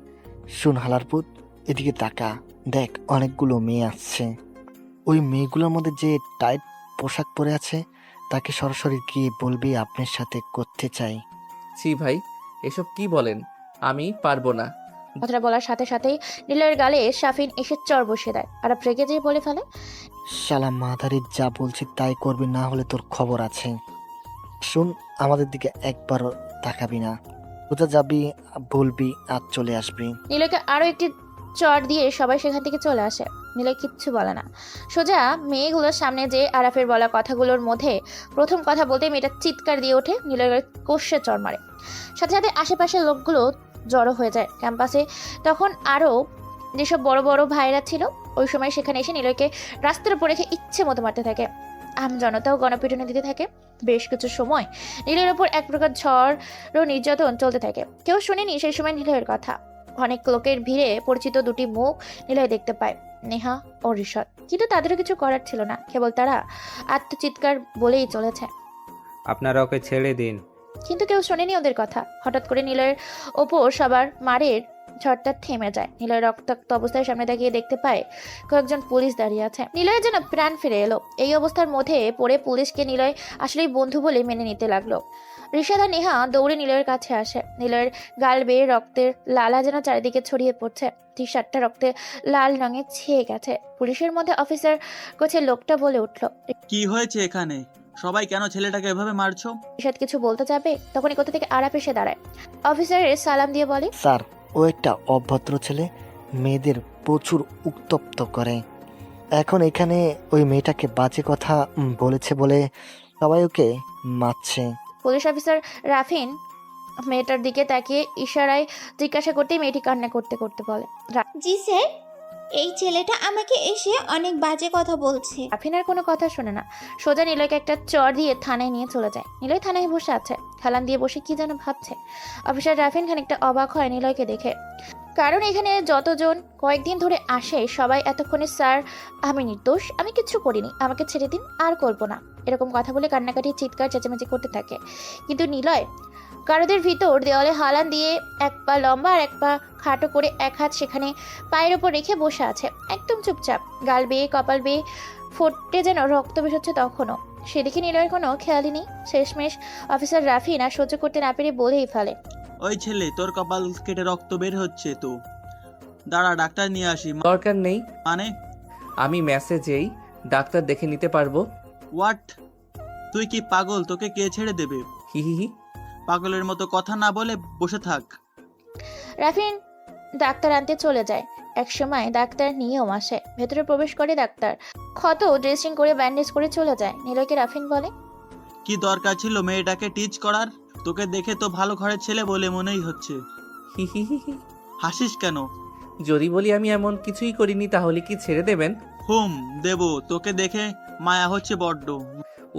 শুন হালারপুত, এদিকে তাকা। দেখ, অনেকগুলো মেয়ে আসছে। ওই মেয়েগুলোর মধ্যে যে টাইট পোশাক পরে আছে তাকে সরাসরি গিয়ে বলবি আপনার সাথে করতে চাই। ছি ভাই, এসব কি বলেন? আমি পারবো না। কথাটা বলার সাথে সাথেই নিলয়ের গালে শাফিন এসে চর বসিয়ে দেয়। আরাপ রেগে যেয়ে বলে ফেলে, শালা মাদারি, যা বলছি তাই করবি, না হলে তোর খবর আছে। শুন, আমাদের দিকে একবারও তাকাবি না। কোথা যাবি বলবি আর চলে আসবি। নিলয়কে আরো একটি চর দিয়ে সবাই সেখান থেকে চলে আসে। নিলয় কিচ্ছু বলে না, সোজা মেয়েগুলোর সামনে যে আরাফের বলা কথাগুলোর মধ্যে প্রথম কথা বলতে মেয়েটা চিৎকার দিয়ে ওঠে। নিলয়ের কষে চর মারে। সাথে সাথে আশেপাশের লোকগুলো জড়ো হয়ে যায়। ক্যাম্পাসে তখন আরও যেসব বড় বড় ভাইরা ছিল, ওই সময় সেখানে এসে নিলয়কে রাস্তার উপর রেখে ইচ্ছে মতো মারতে থাকে। আম জনতাও গণপিটুনি দিতে থাকে। বেশ কিছু সময় নিলয়ের ওপর এক প্রকার ঝড় ও নির্যাতন চলতে থাকে। কেউ শুনেনি সেই সময় নিলয়ের কথা। অনেক লোকের ভিড়ে পরিচিত দুটি মুখ নিলয় দেখতে পায়, নেহা ও ঋষদ। কিন্তু তাদেরও কিছু করার ছিল না, কেবল তারা আত্মচিৎকার বলেই চলেছে। আপনারা ওকে ছেড়ে দিন। কিন্তু কেউ শোনেনি ওদের কথা। হঠাৎ করে নিলয়ের ওপর সবার মারের ঝড়টা থেমে যায়। নিলয় রক্তাক্ত অবস্থায় সামনে তাকিয়ে দেখতে পায় কয়েকজন পুলিশ দাঁড়িয়ে আছে। নিলয়ের যেন প্রাণ ফিরে এলো। এই অবস্থার মধ্যে পড়ে পুলিশকে নিলয় আসলেই বন্ধু বলে মেনে নিতে লাগলো। ঋষাদ আর নেহা দৌড়ে নিলয়ের কাছে আসে। নিলয়ের গাল বেয়ে রক্তের লালা যেন চারিদিকে ছড়িয়ে পড়ছে। টি শার্টটা রক্তে লাল রঙে ছেয়ে গেছে। পুলিশের মধ্যে অফিসার কোচের লোকটা বলে উঠল, কি হয়েছে এখানে? সবাই কেন ছেলেটাকে এভাবে মারছো? ঋষাদ কিছু বলতে যাবে, তখনই কোথা থেকে আরাপ এসে দাঁড়ায়। অফিসারের সালাম দিয়ে বলে, স্যার, ও একটা অভদ্র ছেলে, মেয়েদের প্রচুর উত্তপ্ত করে। এখন এখানে ওই মেয়েটাকে বাজে কথা বলেছে বলে সবাই ওকে মারছে। পুলিশ অফিসার রাফিন মেয়েটার দিকে তাকিয়ে ইশারায় জিজ্ঞাসা করতেই মেয়েটি কান্না করতে করতে বলে, জি স্যার, এই ছেলেটা আমাকে এসে অনেক বাজে কথা বলছে। রাফিন আর কোনো কথা শোনে না, সোজা নিলয়কে একটা চর দিয়ে থানায় নিয়ে চলে যায়। নিলয় থানায় বসে আছে, হেলান দিয়ে বসে কি যেন ভাবছে। অফিসার রাফিন খানিকটা অবাক হয় নিলয়কে দেখে। কারণ এখানে যতজন কয়েকদিন ধরে আসে সবাই এতক্ষণে স্যার আমি নির্দোষ, আমি কিচ্ছু করিনি, আমাকে ছেড়ে দিন, আর করবো না, এরকম কথা বলে কান্নাকাটি চিৎকার চেঁচামেচি করতে থাকে। কিন্তু নিলয় গারদের ভিতর দেওয়ালে হালান দিয়ে এক পা লম্বা আর এক পা খাটো করে এক হাত সেখানে পায়ের ওপর রেখে বসে আছে, একদম চুপচাপ, গাল বেয়ে কপাল বেয়ে ফোটে যেন রক্ত বের হচ্ছে তখনও। সেদিকে নিলয়ের কোনো খেয়ালই নেই। শেষমেশ অফিসার রাফিন আর সহ্য করতে না পেরে বলেই ফেলে, ওই ছেলে, তোর কপাল কেটে রক্ত বের হচ্ছে তো, দাঁড়া ডাক্তার নিয়ে আসি। দরকার নেই, মানে? আমি মেসেজেই ডাক্তার দেখে নিতে পারবো। হোয়াট? তুই কি পাগল? তোকে কে ছেড়ে দেবে? হি হি হি। পাগলের মতো কথা না বলে বসে থাক। রাফিন ডাক্তার আনতে চলে যায়। এক সময় ডাক্তার নিয়েও আসে, ভেতরে প্রবেশ করে ডাক্তার, ক্ষত ড্রেসিং করে ব্যান্ডেজ করে চলে যায়। নিলয়কে রাফিন বলে, কি দরকার ছিল মেয়েটাকে টিচ করার? তোকে দেখে তো ভালো ঘরের ছেলে বলে মনেই হচ্ছে। হি হি হি হি। হাসিস কেন? যদি বলি আমি এমন কিছুই করিনি তাহলে কি ছেড়ে দেবেন? দেব। তোকে দেখে মায়া হচ্ছে বড্ড।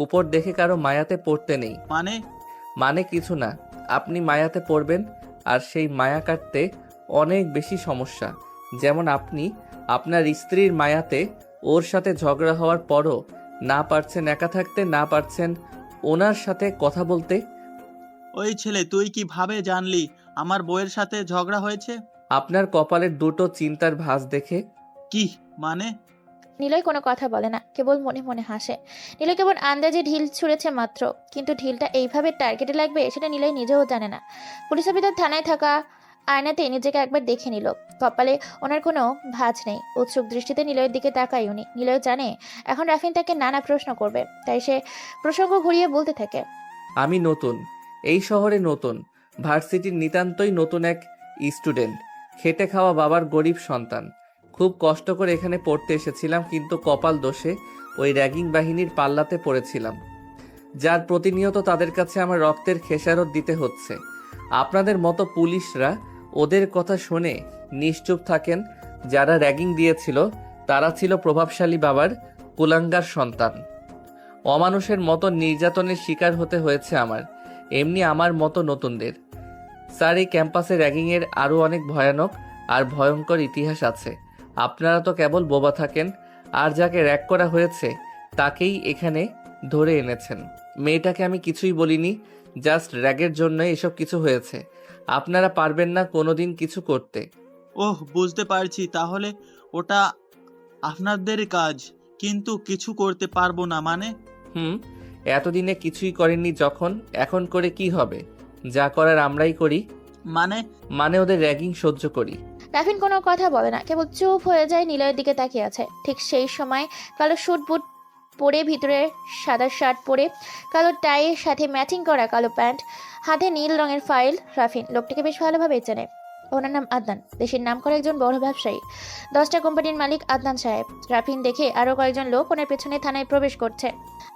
উপর দেখে কারো মায়াতে পড়তে নেই। মানে কিছু না, আপনি মায়াতে পড়বেন আর সেই মায়া কাটতে অনেক বেশি সমস্যা। যেমন আপনি আপনার স্ত্রীর মায়াতে ওর সাথে ঝগড়া হওয়ার পরও না পারছেন একা থাকতে, না পারছেন ওনার সাথে কথা বলতে। ওই ছেলে, তুই কি ভাবে জানলি আমার বউয়ের সাথে ঝগড়া হয়েছে? আপনার কপালের দুটো চিন্তার ভাঁজ দেখে। কি মানে? নিলয় কোনো কথা বলে না, কেবল মনে মনে হাসে। নিলয় কেবল আন্দাজে ঢিল ছুঁড়েছে মাত্র, কিন্তু ঢিলটা এইভাবে টার্গেটে লাগবে সেটা নিলয় নিজেও জানে না। পুলিশ অফিসার থানায় থাকা আয়নাতে নিজেকে একবার দেখে নিল, কপালে ওনার কোনো ভাঁজ নেই। উৎসুক দৃষ্টিতে নিলয়ের দিকে তাকায় উনি। নিলয় জানে এখন রাফিন তাকে নানা প্রশ্ন করবে, তাই সে প্রসঙ্গ ঘুরিয়ে বলতে থাকে, আমি নতুন, এই শহরে নতুন, ভার্সিটির নিতান্তই নতুন এক স্টুডেন্ট, খেটে খাওয়া বাবার গরিব সন্তান। খুব কষ্ট করে এখানে পড়তে এসেছিলাম, কিন্তু কপাল দোষে ওই র্যাগিং বাহিনীর পাল্লাতে পড়েছিলাম, যার প্রতিনিয়ত তাদের কাছে আমার রক্তের খেসারত দিতে হচ্ছে। আপনাদের মতো পুলিশরা ওদের কথা শুনে নিশ্চুপ থাকেন। যারা র্যাগিং দিয়েছিল তারা ছিল প্রভাবশালী বাবার কুলাঙ্গার সন্তান। অমানুষের মতো নির্যাতনের শিকার হতে হয়েছে আমার, এমনি আমার মতো নতুনদের। স্যার, এই ক্যাম্পাসে র্যাগিংয়ের আরও অনেক ভয়ানক আর ভয়ঙ্কর ইতিহাস আছে। আপনারা তো কেবল বোবা থাকেন, আর যাকে র্যাগ করা হয়েছে তাকেই এখানে ধরে এনেছেন। মেয়েটাকে আমি কিছুই বলিনি, জাস্ট র্যাগের জন্য এসব কিছু হয়েছে। আপনারা পারবেন না কোনোদিন কিছু করতে। ওহ, বুঝতে পারছি, তাহলে ওটা আপনাদের কাজ, কিন্তু কিছু করতে পারবো না মানে? এতদিনে কিছুই করেননি যখন, এখন করে কি হবে? যা করার আমরাই করি। মানে ওদের র্যাগিং সহ্য করি। রাফিন কোনো কথা বলে না, কেবল চুপ হয়ে যায়, নিলয়ের দিকে তাকিয়ে আছে। ঠিক সেই সময় কালো স্যুট বুট পরে, ভিতরে সাদা শার্ট পরে, কালো টাইয়ের সাথে ম্যাচিং করা কালো প্যান্ট, হাতে নীল রঙের ফাইল। রাফিন লোকটিকে বেশ ভালোভাবে চেনে। ওনার নাম আদনান, দেশের নামকরা একজন বড় ব্যবসায়ী, 10টা কোম্পানির মালিক আদনান সাহেব। রাফিন দেখে আরও কয়েকজন লোক ওনার পেছনে থানায় প্রবেশ করছে,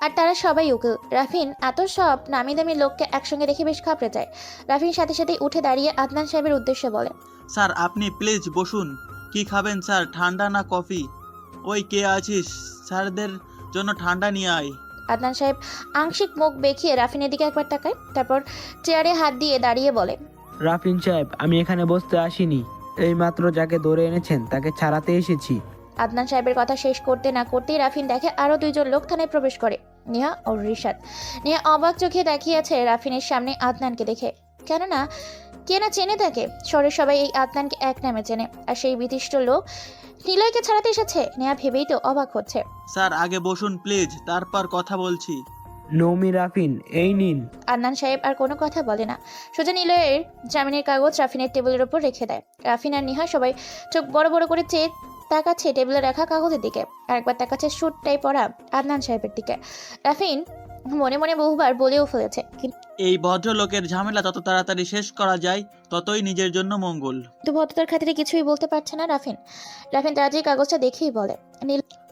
আর তারা সবাই উকিল। রাফিন এত সব নামি দামি লোককে একসঙ্গে দেখে বেশ ঘাবড়ে যায়। রাফিন সাথে সাথে উঠে দাঁড়িয়ে আদনান সাহেবের উদ্দেশ্যে বলে, স্যার, আপনি প্লিজ বসুন। কি খাবেন স্যার, ঠান্ডা না কফি? ওই কে আছিস, স্যারদের জন্য ঠান্ডা নিয়ে আয়। আদনান সাহেব আংশিক মুখ বেঁকিয়ে রাফিনের দিকে একবার তাকায়, তারপর চেয়ারে হাত দিয়ে দাঁড়িয়ে বলে, রাফিন সাহেব, আমি এখানে বসতে আসিনি, এই মাত্র যাকে ধরে এনেছেন তাকে ছাড়াতে এসেছি। আদনান সাহেবের কথা শেষ করতে না করতেই রাফিন দেখে আরো 2 জন লোক থানায় প্রবেশ করে, নেহা ও রিশাদ। নেহা অবাক চোখে তাকিয়ে আছে রাফিনের সামনে আদনানকে দেখে, কেননা কে না চেনে তাকে। শহরের সবাই এই আদনানকে এক নামে চেনে, আর সেই বিশিষ্ট লোক নিলয়কে ছাড়াতে এসেছে। নেহা ভেবেই তো অবাক হচ্ছে। স্যার, আগে বসুন প্লিজ, তারপর কথা বলছি। নৌমি, রাফিন, এই নিন। আদনান সাহেব আর কোনো কথা বলে না, সোজা নিলয়ের জামিনের কাগজ রাফিনের টেবিলের উপর রেখে দেয়। রাফিন আর নেহা সবাই চোখ বড় বড় করে চেয়ে তাকাচ্ছে টেবিলে রাখা কাগজের দিকে, আর একবার তাকাচ্ছে স্যুটটাই পরা আদনান সাহেবের দিকে। রাফিন মনে মনে বহুবার বলেও ফেলেছে, এই ভদ্রলোকের ঝামেলা যত তাড়াতাড়ি শেষ করা যায় ততই নিজের জন্য মঙ্গল। কিন্তু ভদ্রতার খাতিরে কিছুই বলতে পারছে না রাফিন। তাড়াতাড়ি কাগজটা দেখেই বলে,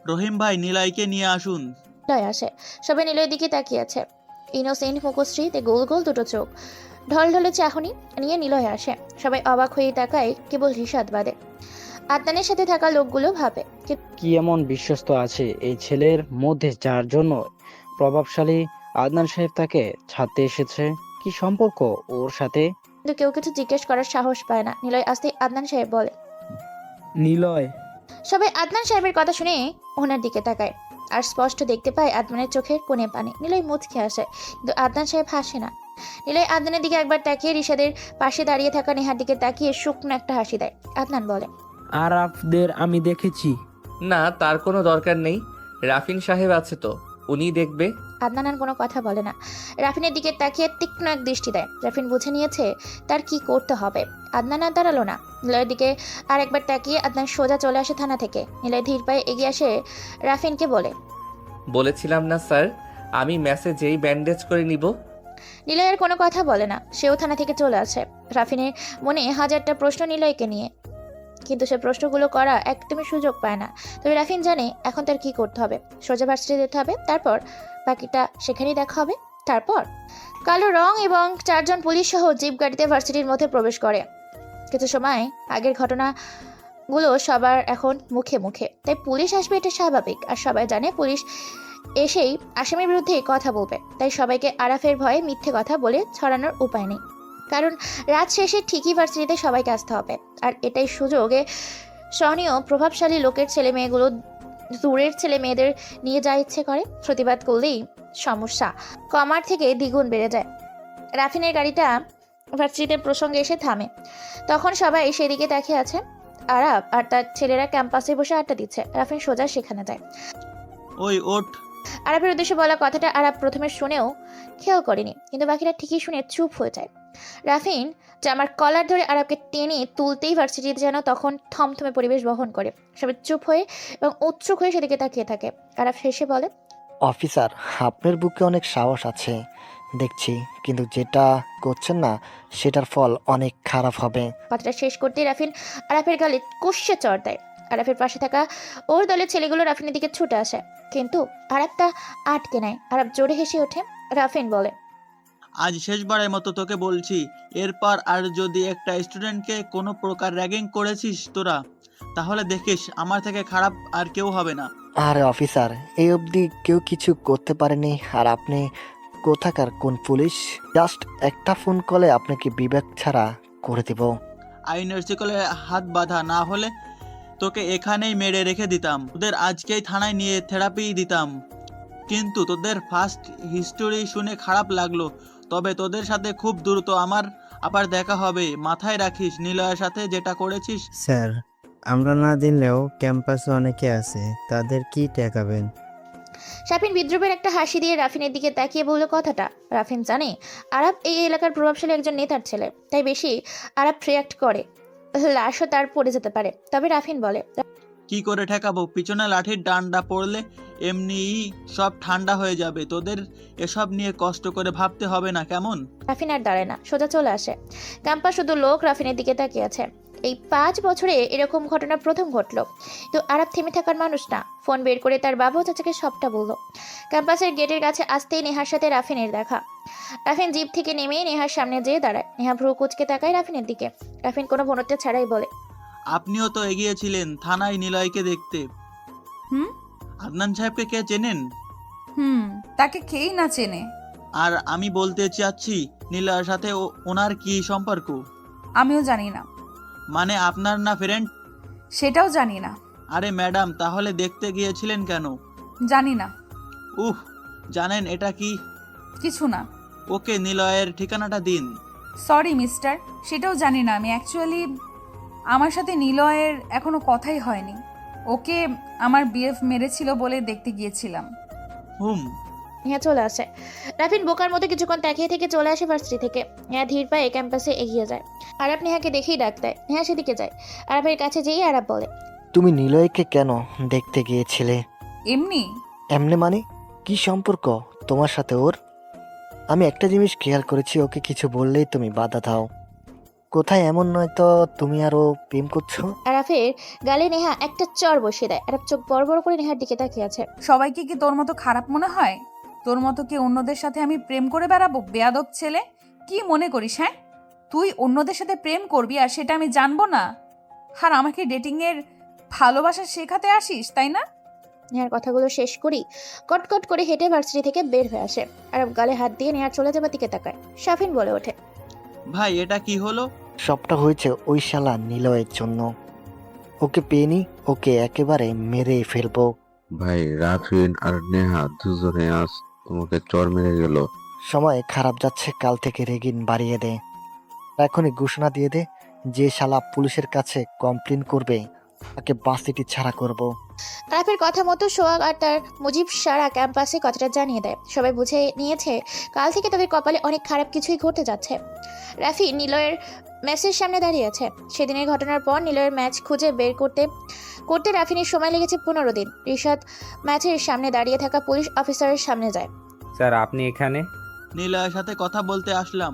রহিম ভাই, নিলয়কে নিয়ে আসুন। নিলয় আসে, সবাই নিলয়ের দিকে তাকিয়ে আছে। ইনোসেন্ট মুখশ্রীতে গোল গোল দুটো চোখ, ঢলঢলে চাহনি নিয়ে নিলয় আসে। সবাই অবাক হয়ে তাকায়, কেবল রিশাদ বাদে। আদনানের সাথে থাকা লোকগুলো ভাবে, কি এমন বিশ্বস্ত আছে এই ছেলের মধ্যে যার জন্য প্রভাবশালী আদনান সাহেব তাকে ছাড়তে এসেছে? কি সম্পর্ক ওর সাথে? কিন্তু কেউ কিছু জিজ্ঞেস করার সাহস পায় না। নিলয় আসতেই আদনান সাহেব বলে। নিলয়। সবাই আদনান সাহেবের কথা শুনে ওনার দিকে তাকায় আর স্পষ্ট দেখতে পায় আদনানের চোখের কোণে পানি। নিলয় মুচকে আসে, কিন্তু আদনান সাহেব হাসে না। নিলয় আদনানের দিকে একবার তাকিয়ে রিশাদের পাশে দাঁড়িয়ে থাকা নেহার দিকে তাকিয়ে শুকনো একটা হাসি দেয়। আদনান বলে, আরাফদের আমি দেখেছি। না, তার কোনো দরকার নেই, রাফিন সাহেব আছে তো, উনিই দেখবে। আদনান আর কোনো কথা বলে না, রাফিনের দিকে তাকিয়ে তীক্ষ্ণ এক দৃষ্টি দেয়। রাফিন বুঝে নিয়েছে তার কি করতে হবে। আদনান আর দাঁড়ালো না, নিলয়ের দিকে আর একবার তাকিয়ে আদনান সোজা চলে আসে থানা থেকে। নিলয় ধীর পায়ে এগিয়ে আসে রাফিনকে বলে, বলেছিলাম না স্যার, আমি মেসেজেই ব্যান্ডেজ করে নিব। নিলয় আর কোনো কথা বলে না, সেও থানা থেকে চলে আসে। রাফিনের মনে হাজারটা প্রশ্ন নিলয়কে নিয়ে, কিন্তু সে প্রশ্নগুলো করা একদমই সুযোগ পায় না। তবে রাফিন জানে এখন তার কি করতে হবে। সোজা ভার্সিটি যেতে হবে, তারপর বাকিটা সেখানেই দেখা হবে। তারপর কালো রং এবং 4 জন পুলিশ সহ জিপ গাড়িতে ভার্সিটির মধ্যে প্রবেশ করে। কিছু সময় আগের ঘটনাগুলো সবার এখন মুখে মুখে, তাই পুলিশ আসবে এটা স্বাভাবিক। আর সবাই জানে পুলিশ এসেই আসামির বিরুদ্ধে কথা বলবে, তাই সবাইকে আরাফের ভয়ে মিথ্যে কথা বলে ছড়ানোর উপায় নেই। কারণ রাত শেষে ঠিকই ভার্সিটিতে সবাইকে আসতে হবে, আর এটাই সুযোগে সহনীয় প্রভাবশালী লোকের ছেলে মেয়েগুলো দূরের ছেলে মেয়েদের নিয়ে যা ইচ্ছে করে। প্রতিবাদ করলেই সমস্যা কমার থেকে দ্বিগুণ বেড়ে যায়। রাফিনের গাড়িটা ভার্সিটির প্রসঙ্গে এসে থামে, তখন সবাই সেদিকে তাকিয়ে আছে। আরাফ আর তার ছেলেরা ক্যাম্পাসে বসে আড্ডা দিচ্ছে। রাফিন সোজা সেখানে যায়। ওই ওঠ। আরাফের উদ্দেশ্যে বলা কথাটা আরাফ প্রথমে শুনেও খেয়াল করেনি, কিন্তু বাকিরা ঠিকই শুনে চুপ হয়ে যায়। রাফিন জামার কলার ধরে আরাফকে টেনে তুলতেই ভার্সিটিতে যেন তখন থমথমে পরিবেশ বহন করে। সবাই চুপ হয়ে এবং উৎসুক হয়ে সেদিকে তাকিয়ে থাকে। আরাফ হেসে বলে, অফিসার, আপনার বুকে অনেক সাহস আছে দেখছি, কিন্তু যেটা করছেন না সেটার ফল অনেক খারাপ হবে। কথাটা শেষ করতেই রাফিন আরাফের গালে কষে চড় দেয়। আরাফের পাশে থাকা ওর দলের ছেলেগুলো রাফিনের দিকে ছুটে আসে, কিন্তু আরাফ তা আটকে নেয়। আরাফ জোরে হেসে ওঠে। রাফিন বলে, আজ শেষবারের মতো তোকে বলছি, এরপর আর যদি একটা স্টুডেন্টকে কোনো প্রকার র্যাগিং করেছিস তোরা, তাহলে দেখিস আমার থেকে খারাপ আর কেউ হবে না। আরে অফিসার, এই অবধি কেউ কিছু করতে পারেনি, আর আপনি কোথাকার কোন পুলিশ? জাস্ট একটা ফোন কলে আপনাকে বিবেক ছাড়া করে দিব। আইনের শিকলে হাত বাঁধা না হলে তোকে এখানেই মেরে রেখে দিতাম, তোদের আজকেই থানায় নিয়ে থেরাপি দিতাম। কিন্তু তোদের ফার্স্ট হিস্টোরি শুনে খারাপ লাগলো, তবে তোদের সাথে খুব দ্রুত আমার আবার দেখা হবে। মাথায় রাখিস নিলয়ের সাথে যেটা করেছিস। স্যার, আমরা না দিলেও ক্যাম্পাসে অনেকে আছে, তাদের কি ঠেকাবেন? শাফিন বিদ্রুপের একটা হাসি দিয়ে রাফিনের দিকে তাকিয়ে বলল কথাটা। রাফিন জানে আরাফ এই এলাকার প্রভাবশালী একজন নেতার ছেলে, তাই বেশি আরাফ রিয়াক্ট করে লাশও তার পড়ে যেতে পারে। তবে রাফিন বলে, কি করে ঠেকাবো? পিছনে লাঠির ডান্ডা পড়লে এমনিই সব ঠান্ডা হয়ে যাবে, তোদের এসব নিয়ে কষ্ট করে ভাবতে হবে না, কেমন? রাফিন আর দাঁড়ায় না, সোজা চলে আসে। ক্যাম্পাস শুধু লোক রাফিনের দিকে তাকিয়ে আছে। এই 5 বছরে এরকম ঘটনা প্রথম ঘটলো। তো আরাফ থেমে থাকার মানুষ না, ফোন বের করে তার বাবা ও চাচাকে সবটা বলল। ক্যাম্পাসের গেটের কাছে আসতেই নেহার সাথে রাফিনের দেখা। রাফিন জিপ থেকে নেমে নেহার সামনে যেয়ে দাঁড়ায়। নেহা ভ্রু কুচকে তাকায় রাফিনের দিকে। রাফিন কোনো ভনত্ব ছাড়াই বলে, আপনিও তো এগিয়েছিলেন থানায় নিলয়কে দেখতে। হুম আদনান সাহেবকে কে চেনেন? তাকে কেই না চেনে। আর আমি বলতে চাচ্ছি নিলয়ের সাথে ওনার কি সম্পর্ক? আমিও জানি না। মানে আপনার না ফ্রেন্ড? সেটাও জানি না। আরে ম্যাডাম, তাহলে দেখতে গিয়েছিলেন কেন? জানি না। জানেন এটা কি? কিছু না। ওকে নিলয়ের ঠিকানাটা দিন। সরি মিস্টার, সেটাও জানি না। আমি অ্যাকচুয়ালি আমার সাথে নিলয়ের এখনো কথাই হয়নি। ওকে আমার বিএফ মেরেছিল বলে দেখতে গিয়েছিলাম। নেহা চলে আসে। রাফিন বোকার মতো কিছুক্ষণ তাকিয়ে থেকে চলে আসে ভার্সিটি থেকে। নেহা ধীর পায়ে ক্যাম্পাসে এগিয়ে যায়। আরাফ নেহাকে দেখেই ডাক দেয়। নেহা সেদিকে যায়। আরাফের কাছে যেই আরাফ বলে, তুমি নিলয়কে কেন দেখতে গিয়েছিলে? এমনি। এমনি মানে? কি সম্পর্ক তোমার সাথে ওর? আমি একটা জিনিস খেয়াল করেছি, ওকে কিছু বললেই তুমি বাধা দাও। কোথায় এমন নয় তো তুমি আরো প্রেম করছো? আরাফের গালে নেহা একটা চর বসিয়ে দেয়। আরাফ চোখ বড় বড় করে নেহার দিকে তাকিয়ে আছে। সবাইকে কি তোর মতো খারাপ মনে হয়? তোর মতো কি অন্যদের সাথে আমি প্রেম করে বেড়াবো? বেয়াদব ছেলে, কি মনে করিস? হ্যাঁ, তুই অন্যদের সাথে প্রেম করবি আর সেটা আমি জানবো না? আর আমাকে ডেটিংয়ের ভালোবাসা শেখাতে আসিস, তাই না? নেহার কথাগুলো শেষ করি কটকট করে হেঁটে ভার্সিটি থেকে বের হয়ে আসে। আরাফ গালে হাত দিয়ে নেহার চলে যাবার দিকে তাকায়। শাফিন বলে ওঠে, ভাই এটা কি হলো? সবটা হয়েছে ওই শালা নিলয়ের জন্য। ওকে পেনি, ওকে একেবারে মেরে ফেলবো। ভাই রাফিন আর নেহা দুজনে আজ তোমাকে চর মেরে গেল। সময় খারাপ যাচ্ছে, কাল থেকে রেগিন বাড়িয়ে দে। এখনই ঘোষণা দিয়ে দে, যে শালা পুলিশের কাছে কমপ্লেন করবে তাকে বাসিটি ছাড়া করব। রাফির কথা মতো সোহাগ আর তার মুজিব সারা ক্যাম্পাসে কথাটা জানিয়ে দেয়। সবাই বুঝে নিয়েছে কাল থেকে তাদের কপালে অনেক খারাপ কিছুই ঘটতে যাচ্ছে। রাফি নিলয়ের ম্যাচের সামনে দাঁড়িয়ে আছে। সেদিনের ঘটনার পর নিলয়ের ম্যাচ খুঁজে বের করতে করতে রাফিনের সময় লেগেছে 15 দিন। রিশাদ ম্যাচের সামনে দাঁড়িয়ে থাকা পুলিশ অফিসারের সামনে যায়। স্যার আপনি এখানে? নিলয়ের সাথে কথা বলতে আসলাম।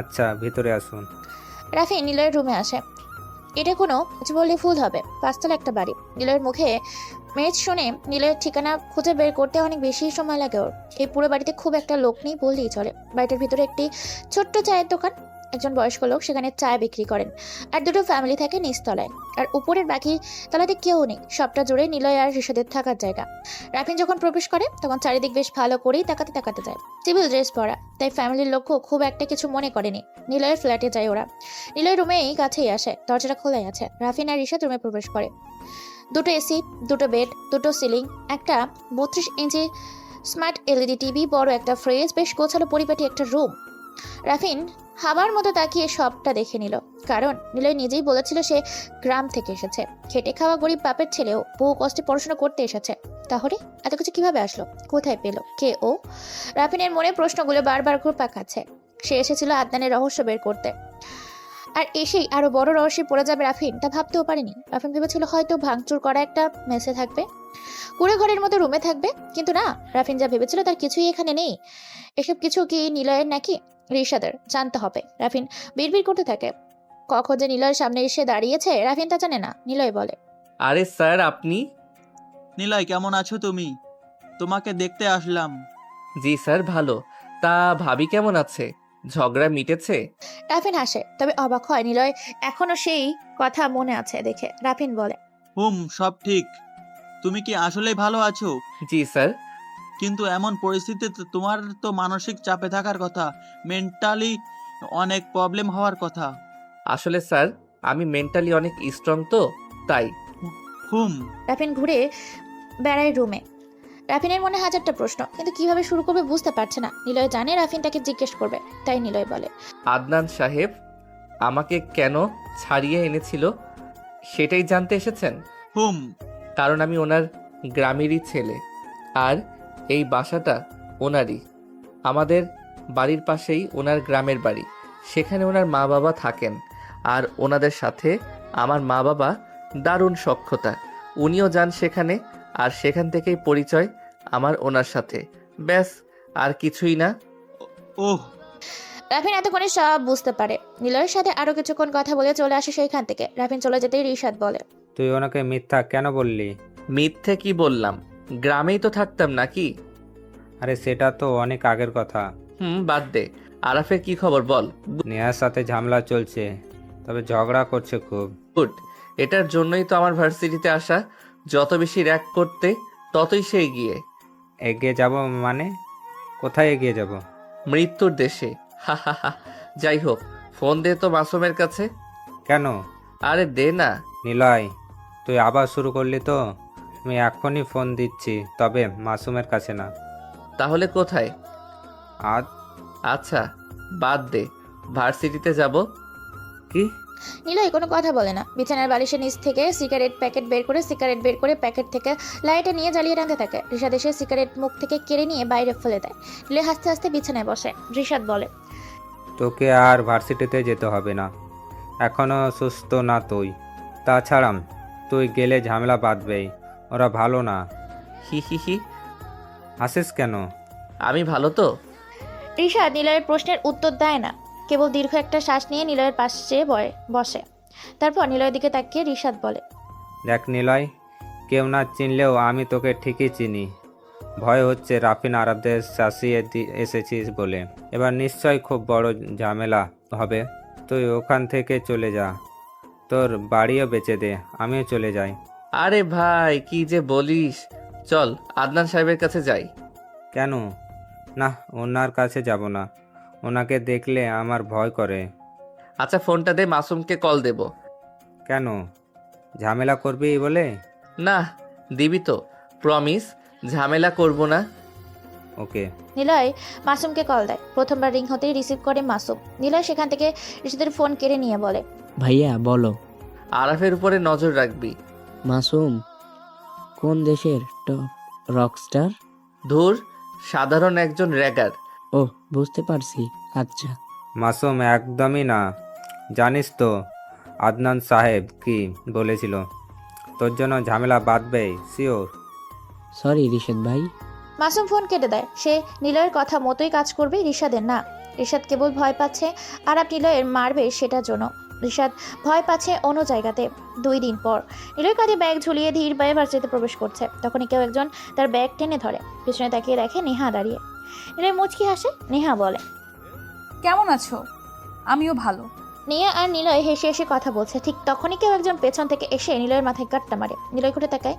আচ্ছা ভিতরে আসুন। রাফি নিলয়ের রুমে আসে। এটা কোনো কিছু বললে ভুল হবে, 5 তলা একটা বাড়ি। নিলয়ের মুখে মেজ শুনে নিলয়ের ঠিকানা খুঁজে বের করতে অনেক বেশি সময় লাগে ওর। এই পুরো বাড়িতে খুব একটা লোক নেই বললেই চলে। বাড়িটার ভিতরে একটি ছোট্ট চায়ের দোকান, একজন বয়স্ক লোক সেখানে চায় বিক্রি করেন, আর দুটো ফ্যামিলি থাকে নিচতলায়, আর উপরের বাকি তলাতে কেউ নেই। সবটা জুড়ে নিলয় আর ঋষাদের থাকার জায়গা। রাফিন যখন প্রবেশ করে তখন চারিদিক বেশ ভালো করেই তাকাতে তাকাতে যায়। সিভিল ড্রেস পরা, তাই ফ্যামিলির লোকও খুব একটা কিছু মনে করেনি। নিলয়ের ফ্ল্যাটে যায় ওরা। নিলয় রুমেই কাছেই আসে, দরজাটা খোলাই আছে। রাফিন আর ঋষাদ রুমে প্রবেশ করে। দুটো এসি, দুটো বেড, দুটো সিলিং, একটা 32 ইঞ্চি স্মার্ট এলইডি টিভি, বড় একটা ফ্রিজ, বেশ গোছালো পরিপাটি একটা রুম। রাফিন হাবার মতো তাকিয়ে সবটা দেখে নিল, কারণ নিলয় নিজেই বলেছিল সে গ্রাম থেকে এসেছে। খেটে খাওয়া গরিব বাপের ছেলেও বহু কষ্টে পড়াশোনা করতে এসেছে। তাহলে এত কিছু কিভাবে আসলো, কোথায় পেল, কে ও? রাফিনের মনে প্রশ্নগুলো বারবার ঘুরপাক খাচ্ছে। সে এসেছিল আদনানের রহস্য বের করতে, আর এসেই আরো বড় রহস্যে পড়ে যাবে রাফিন তা ভাবতেও পারেনি। রাফিন ভেবেছিল হয়তো ভাঙচুর করা একটা মেসে থাকবে, কুড়ে ঘরের মতো রুমে থাকবে, কিন্তু না, রাফিন যা ভেবেছিল তার কিছুই এখানে নেই। এসব কিছু কি নিলয়ের নাকি ঋষাদের? জানতে হবে। রাফিন বিড়বিড় করতে থাকে। কখন যে নিলয়ের সামনে এসে দাঁড়িয়েছে রাফিন তা জানে না। নিলয় বলে, আরে স্যার আপনি? নিলয় কেমন আছো তুমি? তোমাকে দেখতে আসলাম। জি স্যার ভালো। তা ভাবি কেমন আছে? ঝগড়া মিটেছে? রাফিন হাসে, তবে অবাক হয় নিলয় এখনো সেই কথা মনে আছে দেখে। রাফিন বলে, সব ঠিক। তুমি কি আসলেই ভালো আছো? জি স্যার। কিন্তু এমন পরিস্থিতিতে তোমার তো মানসিক চাপে থাকার কথা, মেন্টালি অনেক প্রবলেম হওয়ার কথা। আসলে স্যার আমি মেন্টালি অনেক স্ট্রং তো, তাই। রাফিন ঘুরে বেড়ায় রুমে। রাফিনের মনে হাজারটা প্রশ্ন, কিন্তু কিভাবে শুরু করবে বুঝতে পারছে না। নিলয় জানে রাফিন তাকে জিজ্ঞেস করবে, তাই নিলয় বলে, আদনান সাহেব আমাকে কেন ছাড়িয়ে এনেছিল সেটাই জানতে এসেছেন? কারণ আমি ওনার গ্রামেরই ছেলে, আর এই বাসাটা ওনারই। আমাদের বাড়ির পাশেই ওনার গ্রামের বাড়ি, সেখানে ওনার মা বাবা থাকেন, আর ওনাদের সাথে আমার মা বাবা দারুণ সখ্যতা। উনিও যান সেখানে, আর সেখান থেকেই পরিচয় আমার ওনার সাথে। ব্যাস, আর কিছুই না। রাফিন এতক্ষণে সব বুঝতে পারে। নিলয়ের সাথে আরো কিছুক্ষণ কথা বলে চলে আসে সেইখান থেকে। রাফিন চলে যেতেই ঋষাদ বলে, তুই ওনাকে মিথ্যা কেন বললি? মিথ্যে কি বললাম? গ্রামেই তো থাকতাম নাকি? আরে সেটা তো অনেক আগের কথা। বাদ দে। আরাফের কি খবর বল। নেহার সাথে ঝামেলা চলছে, তবে ঝগড়া করছে খুব। গুড, এটার জন্যই তো আমার ভার্সিটিতে আসা। যত বেশি র্যাক করতে ততই সে এগিয়ে। এগিয়ে যাব মানে? কোথায় এগিয়ে যাব? মৃত্যুর দেশে। হা হা হা। যাই হোক, ফোন দে তো মাসুমের কাছে। কেন? আরে দে না। নিলয় তুই আবার শুরু করলি তো? আমি এখনই ফোন দিচ্ছি, তবে মাসুমের কাছে না। তাহলে কোথায়? আচ্ছা বাদ দে, ভার্সিটিতে যাব। কি? নিলয় কোনো কথা বলে না। বিছানার বালিশের নিচ থেকে সিগারেট প্যাকেট বের করে প্যাকেট থেকে লাইটে নিয়ে জ্বালিয়ে টানতে থাকে। ঋষাদ এসে সিগারেট মুখ থেকে কেড়ে নিয়ে বাইরে ফেলে দেয়। নিলয় হাসতে হাসতে বিছানায় বসে। ঋষাদ বলে, তোকে আর ভার্সিটিতে যেতে হবে না, এখনো সুস্থ না তুই। তাছাড়া তুই গেলে ঝামেলা বাঁধবেই, ওরা ভালো না। হি হি হি। হাসিস কেন? আমি ভালো তো। ঋষাদ নিলয়ের প্রশ্নের উত্তর দেয় না, কেবল দীর্ঘ একটা শ্বাস নিয়ে নিলয়ের পাশে বসে। তারপর নিলয়ের দিকে তাকিয়ে ঋষাদ বলে, দেখ নিলয়, কেউ না চিনলেও আমি তোকে ঠিকই চিনি। ভয় হচ্ছে রাফিন আরাফদের শাসিয়ে এসেছিস বলে। এবার নিশ্চয় খুব বড় ঝামেলা হবে। তুই ওখান থেকে চলে যা, তোর বাড়িও বেচে দে, আমিও চলে যাই। আরে ভাই কি যে বলিস, চল আদনান সাহেবের কাছে যাই। কেন? না, ওনার কাছে যাব না, ওনাকে দেখলে আমার ভয় করে। আচ্ছা ফোনটা দে, মাসুমকে কল দেব। কেন, ঝামেলা করবি বলে? না, দিবি তো, প্রমিস, ঝামেলা করব না। ওকে। নিলয় মাসুমকে কল দেয়। প্রথমবার রিং হতেই রিসিভ করে মাসুম। নিলয় সেখান থেকে রিশাদের ফোন কেড়ে নিয়ে বলে, ভাইয়া বলো। আরাফের উপরে নজর রাখবি। মাসুম কোন দেশের টপ রকস্টার? ধুর, সাধারণ একজন র্যাগার। ও বুঝতে পারছি। আচ্ছা। মাসুম একদমই না। জানিস তো আদনান সাহেব কি বলেছিল? তোর জন্য ঝামেলা বাঁধবে, শিওর। সরি রিশাদ ভাই। মাসুম ফোন কেটে দেয়। সে নিলয়ের কথা মতোই কাজ করবে, রিশাদের না। রিশাদ কেবল ভয় পাচ্ছে আরাপ নিলয়ের মারবে সেটার জন্য। রিশাদ ভয় পাচ্ছে অন্য জায়গাতে। 2 দিন পর নিলয় কাঁধে ব্যাগ ঝুলিয়ে ধীর পায়ে ভার্সিটিতে প্রবেশ করছে। তখনই কেউ একজন তার ব্যাগ টেনে ধরে। পিছনে তাকিয়ে দেখে নেহা দাঁড়িয়ে। নিলয় মুচকি হাসে। নেহা বলে, কেমন আছো? আমিও ভালো। নিয়া আর নিলয় হেসে হেসে কথা বলছে। ঠিক তখনই কেউ একজন পেছন থেকে এসে নিলয়ের মাথায় গাঁটটা মারে। নিলয় ঘুরে তাকায়,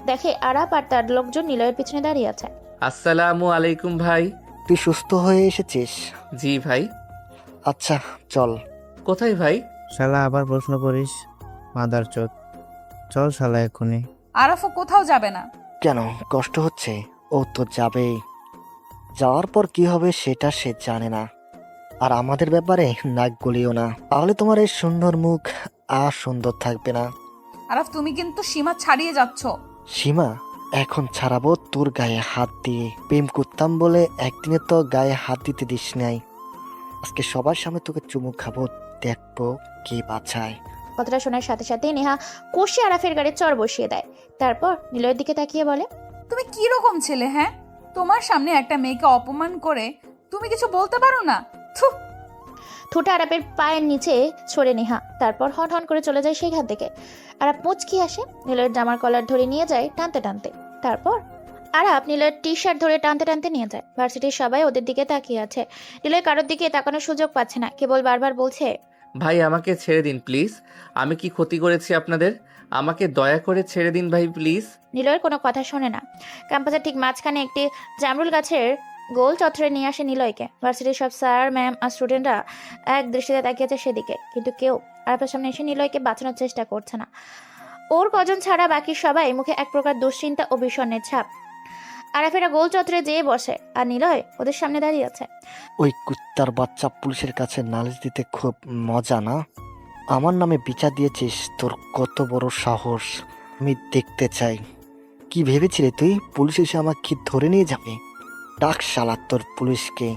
দেখে আরাপ আর তার লোকজন নিলয়ের পিছনে দাঁড়িয়ে আছে। আসসালামু আলাইকুম ভাই। তুই সুস্থ হয়ে এসেছিস? জি ভাই। আচ্ছা চল। কোথায় ভাই? শালা আবার প্রশ্ন করিস, মাদার চোদ। চল শালা এক্ষুনি। আরাফও কোথাও যাবে না। কেন, কষ্ট হচ্ছে? ও তো যাবেই। যাওয়ার পর কি হবে সেটা সে জানে না। আর আমাদের ব্যাপারে নাক গলিও না, তাহলে তোমার এই সুন্দর মুখ আর সুন্দর থাকবে না। আরাফ তুমি কিন্তু সীমা ছাড়িয়ে যাচ্ছ। সীমা? এখন ছাড়াবো তোর গায়ে হাত দিয়ে? প্রেম করতাম বলে একদিনে তো গায়ে হাত দিতে দিস নাই। আজকে সবার সামনে তোকে চুমু খাবো, দেখবো কে বাঁচায়। কথাটা শোনার সাথে সাথে নেহা কষে আরাফের গাড়ি চর বসিয়ে দেয়। তারপর নিলয়ের দিকে তাকিয়ে বলে, তুমি কি রকম ছেলে হ্যাঁ? তোমার সামনে একটা মেয়েকে অপমান করে তুমি কিছু বলতে পারো না? থু। ঠোঁটা আরাপের পায়ের নিচে ছড়ে নেহা। তারপর হন হন করে চলে যায় সেইখান থেকে। আরাপ মুচকি আসে, নিলয়ের জামার কলার ধরে নিয়ে যায় টানতে টানতে। তারপর আরাপ নিলয়ের টি শার্ট ধরে টানতে টানতে নিয়ে যায়। ভার্সিটির সবাই ওদের দিকে তাকিয়ে আছে। নিলয় কারোর দিকে তাকানোর সুযোগ পাচ্ছে না, কেবল বারবার বলছে, ভাই আমাকে ছেড়ে দিন প্লিজ। আমি কি ক্ষতি করেছি আপনাদের? আমাকে দয়া করে ছেড়ে দিন ভাই প্লিজ। নিলয়ের কোনো কথা শোনে না। ক্যাম্পাসের ঠিক মাঝখানে একটি জামরুল গাছের গোল চত্বরে নিয়ে আসে নিলয়কে। ভার্সিটির সব স্যার ম্যাম আর স্টুডেন্টরা এক দৃষ্টিতে তাকিয়েছে সেদিকে, কিন্তু কেউ আরাফের সামনে এসে নিলয়কে বাঁচানোর চেষ্টা করছে না। ওর কজন ছাড়া বাকি সবাই মুখে এক প্রকার দুশ্চিন্তা ও বিষণ্ণের ছাপ। আরাফেরা গোল চত্বরে যেয়ে বসে, আর নিলয় ওদের সামনে দাঁড়িয়ে আছে। ওই কুত্তার বাচ্চা পুলিশের কাছে নালিশ দিতে খুব মজা না? আমার নামে বিচার দিয়েছিস, তোর কত বড় সাহস আমি দেখতে চাই। কি ভেবেছিলে তুই পুলিশ এসে আমাকে ধরে নিয়ে যাবে? ডাক শালা তোর পুলিশকে,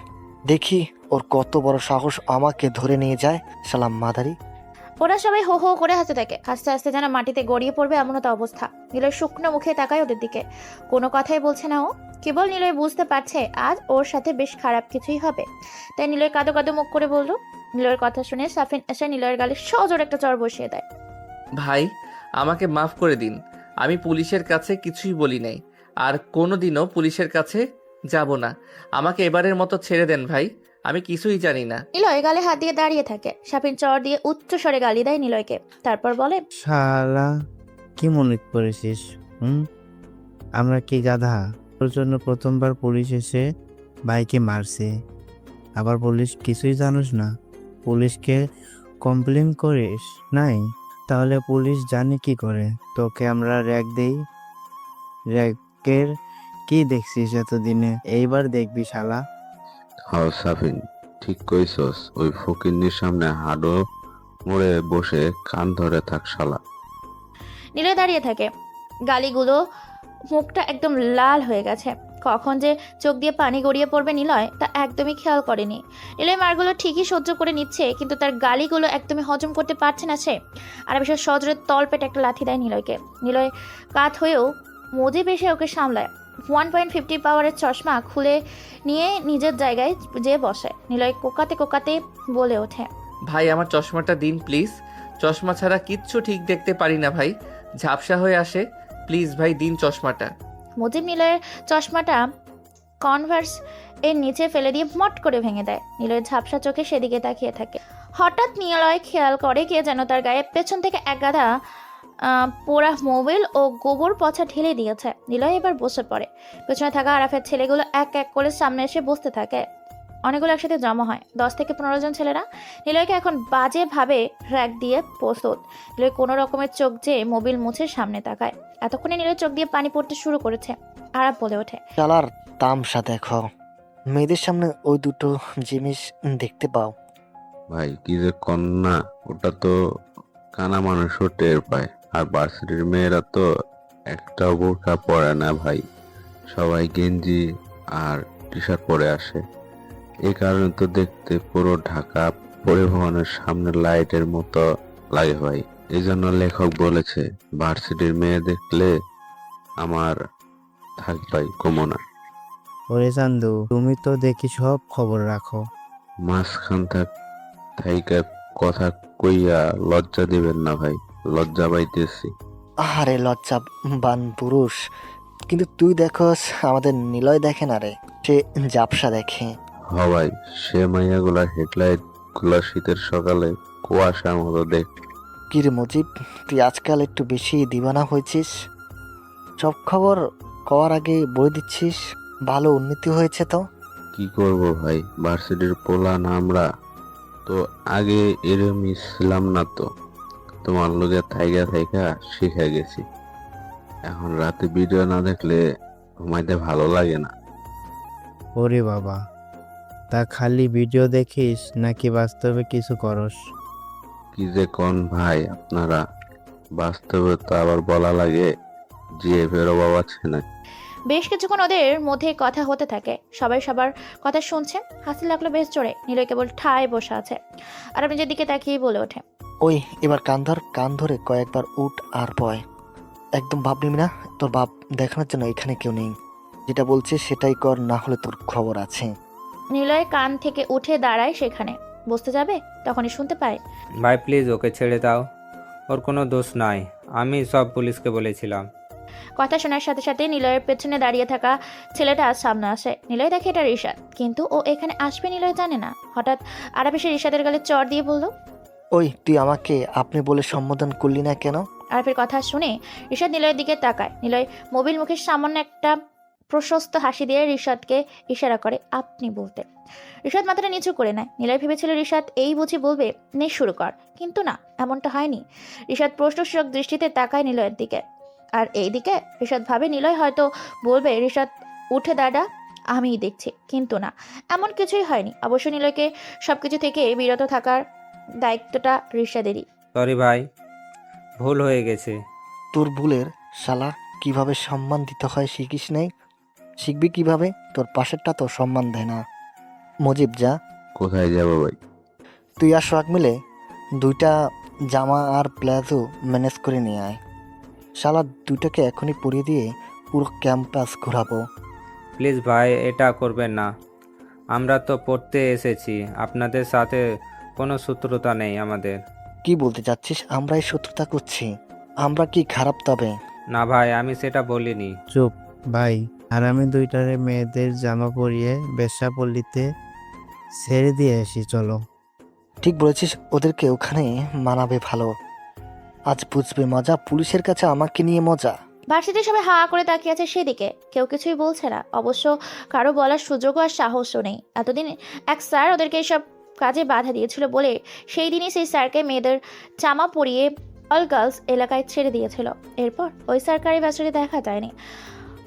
দেখি ওর কত বড় সাহস আমাকে ধরে নিয়ে যায়, শালা মাদারি। ওরা সবাই হো হো করে হাসতে থাকে। হাসতে হাসতে যেন মাটিতে গড়িয়ে পড়বে এমনও তো অবস্থা। নিলয় শুকনো মুখে তাকায় ওদের দিকে, কোনো কথাই বলছে না ও। কেবল নিলয় বুঝতে পারছে আজ ওর সাথে বেশ খারাপ কিছুই হবে। তাই নিলয় কাঁদো কাঁদো মুখ করে বলল। নিলয়ের কথা শুনে সাফিন এসে নিলয়ের গালে সজোর একটা চড় বসিয়ে দেয়। ভাই আমাকে মাফ করে দিন। আমি পুলিশের কাছে কিছুই বলি নাই, আর কোনোদিনও পুলিশের কাছে যাব না। আমাকে এবারের মতো ছেড়ে দেন ভাই, আমি কিছুই জানি না। নিলয় গালে হাত দিয়ে দাঁড়িয়ে থাকে। সাফিন চড় দিয়ে উচ্চ স্বরে গালি দেয় নিলয়কে। তারপর বলে, শালা কি মনে করেছিস? আমরা কি গাধা? ওর জন্য প্রথমবার পুলিশ এসে ভাইকে মারছে, আবার পুলিশ কিছুই জানোস না? পুলিশকে কমপ্লেন করিস নাই? তাহলে পুলিশ জানে কি করে তোকে আমরা র্যাগ দেই? র্যাগের কি দেখছিস এতদিনে? এইবার দেখবি শালা। হাও সাফিন, ঠিক কইছস। ওই ফকিন্নির সামনে হাডো মোড়ে বসে কান ধরে থাক শালা। নিলয় দাঁড়িয়ে থাকে। গালিগুলো মুখটা একদম লাল হয়ে গেছে। কখন যে চোখ দিয়ে পানি গড়িয়ে পড়বে নিলয় তা একদমই খেয়াল করেনি। নিলয় মারগুলো ঠিকই সহ্য করে নিচ্ছে, কিন্তু তার গালিগুলো একদমই হজম করতে পারছে না সে। আর বিশেষ সজোরে তলপেটে একটা লাথি দেয় নিলয়কে। নিলয় কাত হয়েও মুজিব এসে ওকে সামলায়। 1.50 পাওয়ারের চশমা খুলে নিয়ে নিজের জায়গায় যেয়ে বসে। নিলয় কোকাতে কোকাতে বলে ওঠে, ভাই আমার চশমাটা দিন প্লিজ। চশমা ছাড়া কিচ্ছু ঠিক দেখতে পারি না ভাই, ঝাপসা হয়ে আসে। প্লিজ ভাই দিন চশমাটা। মুজিব নিলয়ের চশমাটা কনভার্স এর নিচে ফেলে দিয়ে মট করে ভেঙে দেয়। নিলয়ের ঝাপসা চোখে সেদিকে তাকিয়ে থাকে। হঠাৎ নিলয় খেয়াল করে কে যেন তার গায়ে পেছন থেকে এক গাদা পোড়া মোবিল ও গোবর পচা ঢেলে দিয়েছে। নিলয় এবার বসে পড়ে। পেছনে থাকা আরাফের ছেলেগুলো এক এক করে সামনে এসে বসতে থাকে। অনেকগুলো একসাথে জমা হয় 10 থেকে 15 জন ছেলেরা। নিলয়কে এখন বাজেভাবে র‍্যাক দিয়ে প্রস্তুত। নিলয় কোনো রকমের চোখ যে মোবিল মুছে সামনে তাকায়। এতক্ষণে নিলয় চোখ দিয়ে পানি পড়তে শুরু করেছে। আরাপ বলে ওঠে, শালার তামসা দেখো, মেয়েদের সামনে ওই দুটো জিনিস দেখতে পাও। ভাই কি যে কন্যা, ওটা তো কানা মানুষও টের পায়। আর ভার্সিটির মেয়েরা তো একটাও বোরকা পরে না ভাই, সবাই গেঞ্জি আর টি শার্ট পরে আসে। এই কারণে তো দেখতে পুরো ঢাকা পরিবহনের সামনে লাইটের মতো লাগে ভাই। এই জন্য লেখক বলেছে ভার্সিটির মেয়ে দেখলে আমার থাক ভাই কমনা। ওরে চান্দু, তুমি তো দেখি সব খবর রাখো। মাঝখান থাইকা কথা কইয়া লজ্জা দিবেন না ভাই, লজ্জা পাইতেছি। আরে লজ্জা বান পুরুষ, কিন্তু তুই দেখোস আমাদের নিলয় দেখে না রে, সে জাপসা দেখে। হ ভাই, সে মাইয়াগুলার হেডলাইট গুলা শীতের সকালে কুয়াশার মতো দেখ। কি রে মুজিব, তুই আজকাল একটু বেশি দিবানা হয়েছিস। সব খবর কওয়ার আগে বলে দিচ্ছিস। ভালো উন্নতি হয়েছে তো। কি করব ভাই, ভার্সিটির পোলা না আমরা, তো আগে এরম ছিলাম না তো। তোমার লোকে থাইকা শিখে গেছি। এখন রাতে ভিডিও না দেখলে ঘুমাইতে ভালো লাগে না। ওরে বাবা, তা খালি ভিডিও দেখিস নাকি বাস্তবে কিছু করস? কি যে কোন ভাই আপনারা, বাস্তবে তো আবার বলা লাগে জিএফের অভাব আছে না। বেশ কিছুক্ষণ ওদের মধ্যে কথা হতে থাকে। সবাই সবার কথা শুনছে। হাসি লাগলো বেশ জোরে। নিলয় কেবল ঠায় বসে আছে আর আমি যেদিকে তাকিয়ে বলে ওঠে, ওই এবার কান ধরে কয়েকবার উঠ আর বয়। একদম ভাব নিবি না, তোর বাপ দেখানোর জন্য এখানে কেউ নেই। যেটা বলছে সেটাই কর, না হলে তোর খবর আছে। নিলয় কান থেকে উঠে দাঁড়ায়। সেখানে বসতে যাবে তখনই শুনতে পায়, ভাই প্লিজ ওকে ছেড়ে দাও, ওর কোনো দোষ নাই, আমি সব পুলিশকে বলেছিলাম। কথা শোনার সাথে সাথে নিলয়ের পেছনে দাঁড়িয়ে থাকা ছেলেটা সামনে আসে। নিলয় দেখে এটা রিশাদ, কিন্তু ও এখানে আসবে নিলয় জানে না। হঠাৎ আরাপ এসে রিশাদের গালে চড় দিয়ে বলল, ওই তুই আমাকে আপনি বলে সম্বোধন করলি না কেন? আরাফের কথা শুনে রিশাদ নিলয়ের দিকে তাকায়। নিলয় মোবিল মুখের সামান্য একটা প্রশস্ত হাসি দিয়ে রিশাদকে ইশারা করে আপনি বলতে। রিশাদ মাথাটা নিচু করে নেয়। নিলয় ভেবেছিল রিশাদ এই বুঝি বলবে নে শুরু কর, কিন্তু না, এমনটা হয়নি। রিশাদ প্রশ্নসূচক দৃষ্টিতে তাকায় নিলয়ের দিকে, আর এই দিকে রিশাদ ভাবে নিলয় হয়তো বলবে রিশাদ উঠে দাঁড়া, আমিই দেখছি, কিন্তু না, এমন কিছুই হয়নি। অবশ্য নিলয়কে সবকিছু থেকে বিরত থাকার দায়িত্বটা রিশাদেরই। সরি ভাই, ভুল হয়ে গেছে। তোর ভুলের শালা কিভাবে সম্মান দিতে হয় শিখিস নাই? শিখবি কিভাবে? তোর পাশেরটা তো সম্মান দেয় না। মুজিব যা। কোথায় যাবো ভাই? তুই আর সোহাগ মিলে 2টা জামা আর প্লাজো ম্যানেজ করে নিয়ে আয়। শালা 2টাকে এখনই পরিয়ে দিয়ে পুরো ক্যাম্পাস ঘোরাবো। প্লিজ ভাই, এটা করবেন না। আমরা তো পড়তে এসেছি, আপনাদের সাথে কোনো শত্রুতা নেই আমাদের। কি বলতে চাচ্ছিস? আমরাই শত্রুতা করছি? আমরা কি খারাপ তবে? না ভাই, আমি সেটা বলিনি। চুপ ভাই, আর আমি 2টারে মেয়েদের জামা পরিয়ে বেশ্যাপল্লীতে ছেড়ে দিয়ে আসি, চলো। ঠিক বলেছিস, ওদেরকে ওখানে মানাবে ভালো। আজ বুঝবে মজা, পুলিশের কাছে আমাকে নিয়ে মজা। ভার্সিটির সবাই হা করে তাকিয়ে আছে সেদিকে, কেউ কিছুই বলছে না। অবশ্য কারো বলার সুযোগও আর সাহসও নেই। এতদিন এক স্যার ওদেরকে এইসব কাজে বাধা দিয়েছিল বলে সেই দিনই সেই স্যারকে মেয়েদের জামা পরিয়ে অল গার্লস এলাকায় ছেড়ে দিয়েছিল। এরপর ওই স্যারকারই ভার্সিটি দেখা যায়নি।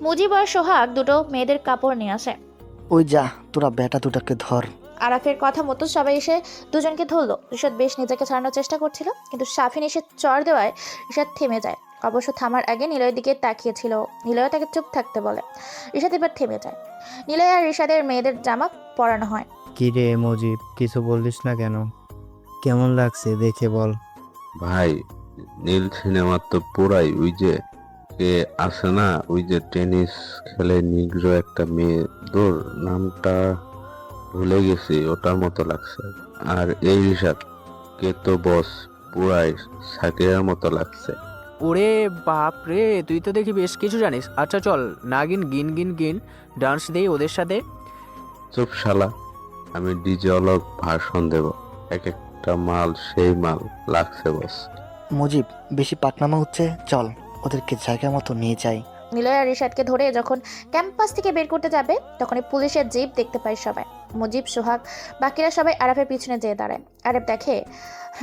মুজিব আর সোহাগ দুটো মেয়েদের কাপড় নিয়ে আসে। ওই যা, তোরা বেটা 2টাকে ধর। আরাফের কথা মতো সবাই এসে দুজনকে ধরলো। রিশাদ বেশ নিজেকে ছাড়ানোর চেষ্টা করছিল, কিন্তু শাফিন এসে চড় দেওয়ায় রিশাদ থেমে যায়। অবশ্য থামার আগে নিলয়ের দিকে তাকিয়েছিল। নিলয় তাকে চুপ থাকতে বলে। রিশাদ এবার থেমে যায়। নিলয় আর রিশাদের মেয়েদের জামা পরানো হয়। কি রে মুজিব, কিছু বলিস না কেন? কেমন লাগছে দেখে বল। ভাই নীল সিনেমার তো পুরাই ওই যে কে আছে না, ওই যে টেনিস খেলে নিগ্র একটা মেয়ে, তোর নামটা ভুলে গেছি, ওটার মতো লাগছে। আর এই রিশাদ কে তো বস পুরাই সাকিরার মতো লাগছে। ওরে বাপ রে, তুই তো দেখি বেশ কিছু জানিস। আচ্ছা চল, নাগিন গিন গিন গিন ডান্স দেই ওদের সাথে। চুপ শালা, আমি ডিজে অলক ভাষণ দেব, এক একটা মাল সেই মাল লাগছে বস। মুজিব বেশি পাকনামা হচ্ছে, চল ওদেরকে জায়গা মতো নিয়ে যাই। নিলয় আর রিশাদকে ধরে যখন ক্যাম্পাস থেকে বের করতে যাবে তখনই পুলিশের জিপ দেখতে পায় সবাই। মুজিব, সোহাগ, বাকিরা সবাই আরাফের পিছনে যেয়ে দাঁড়ায়। আরাফ দেখে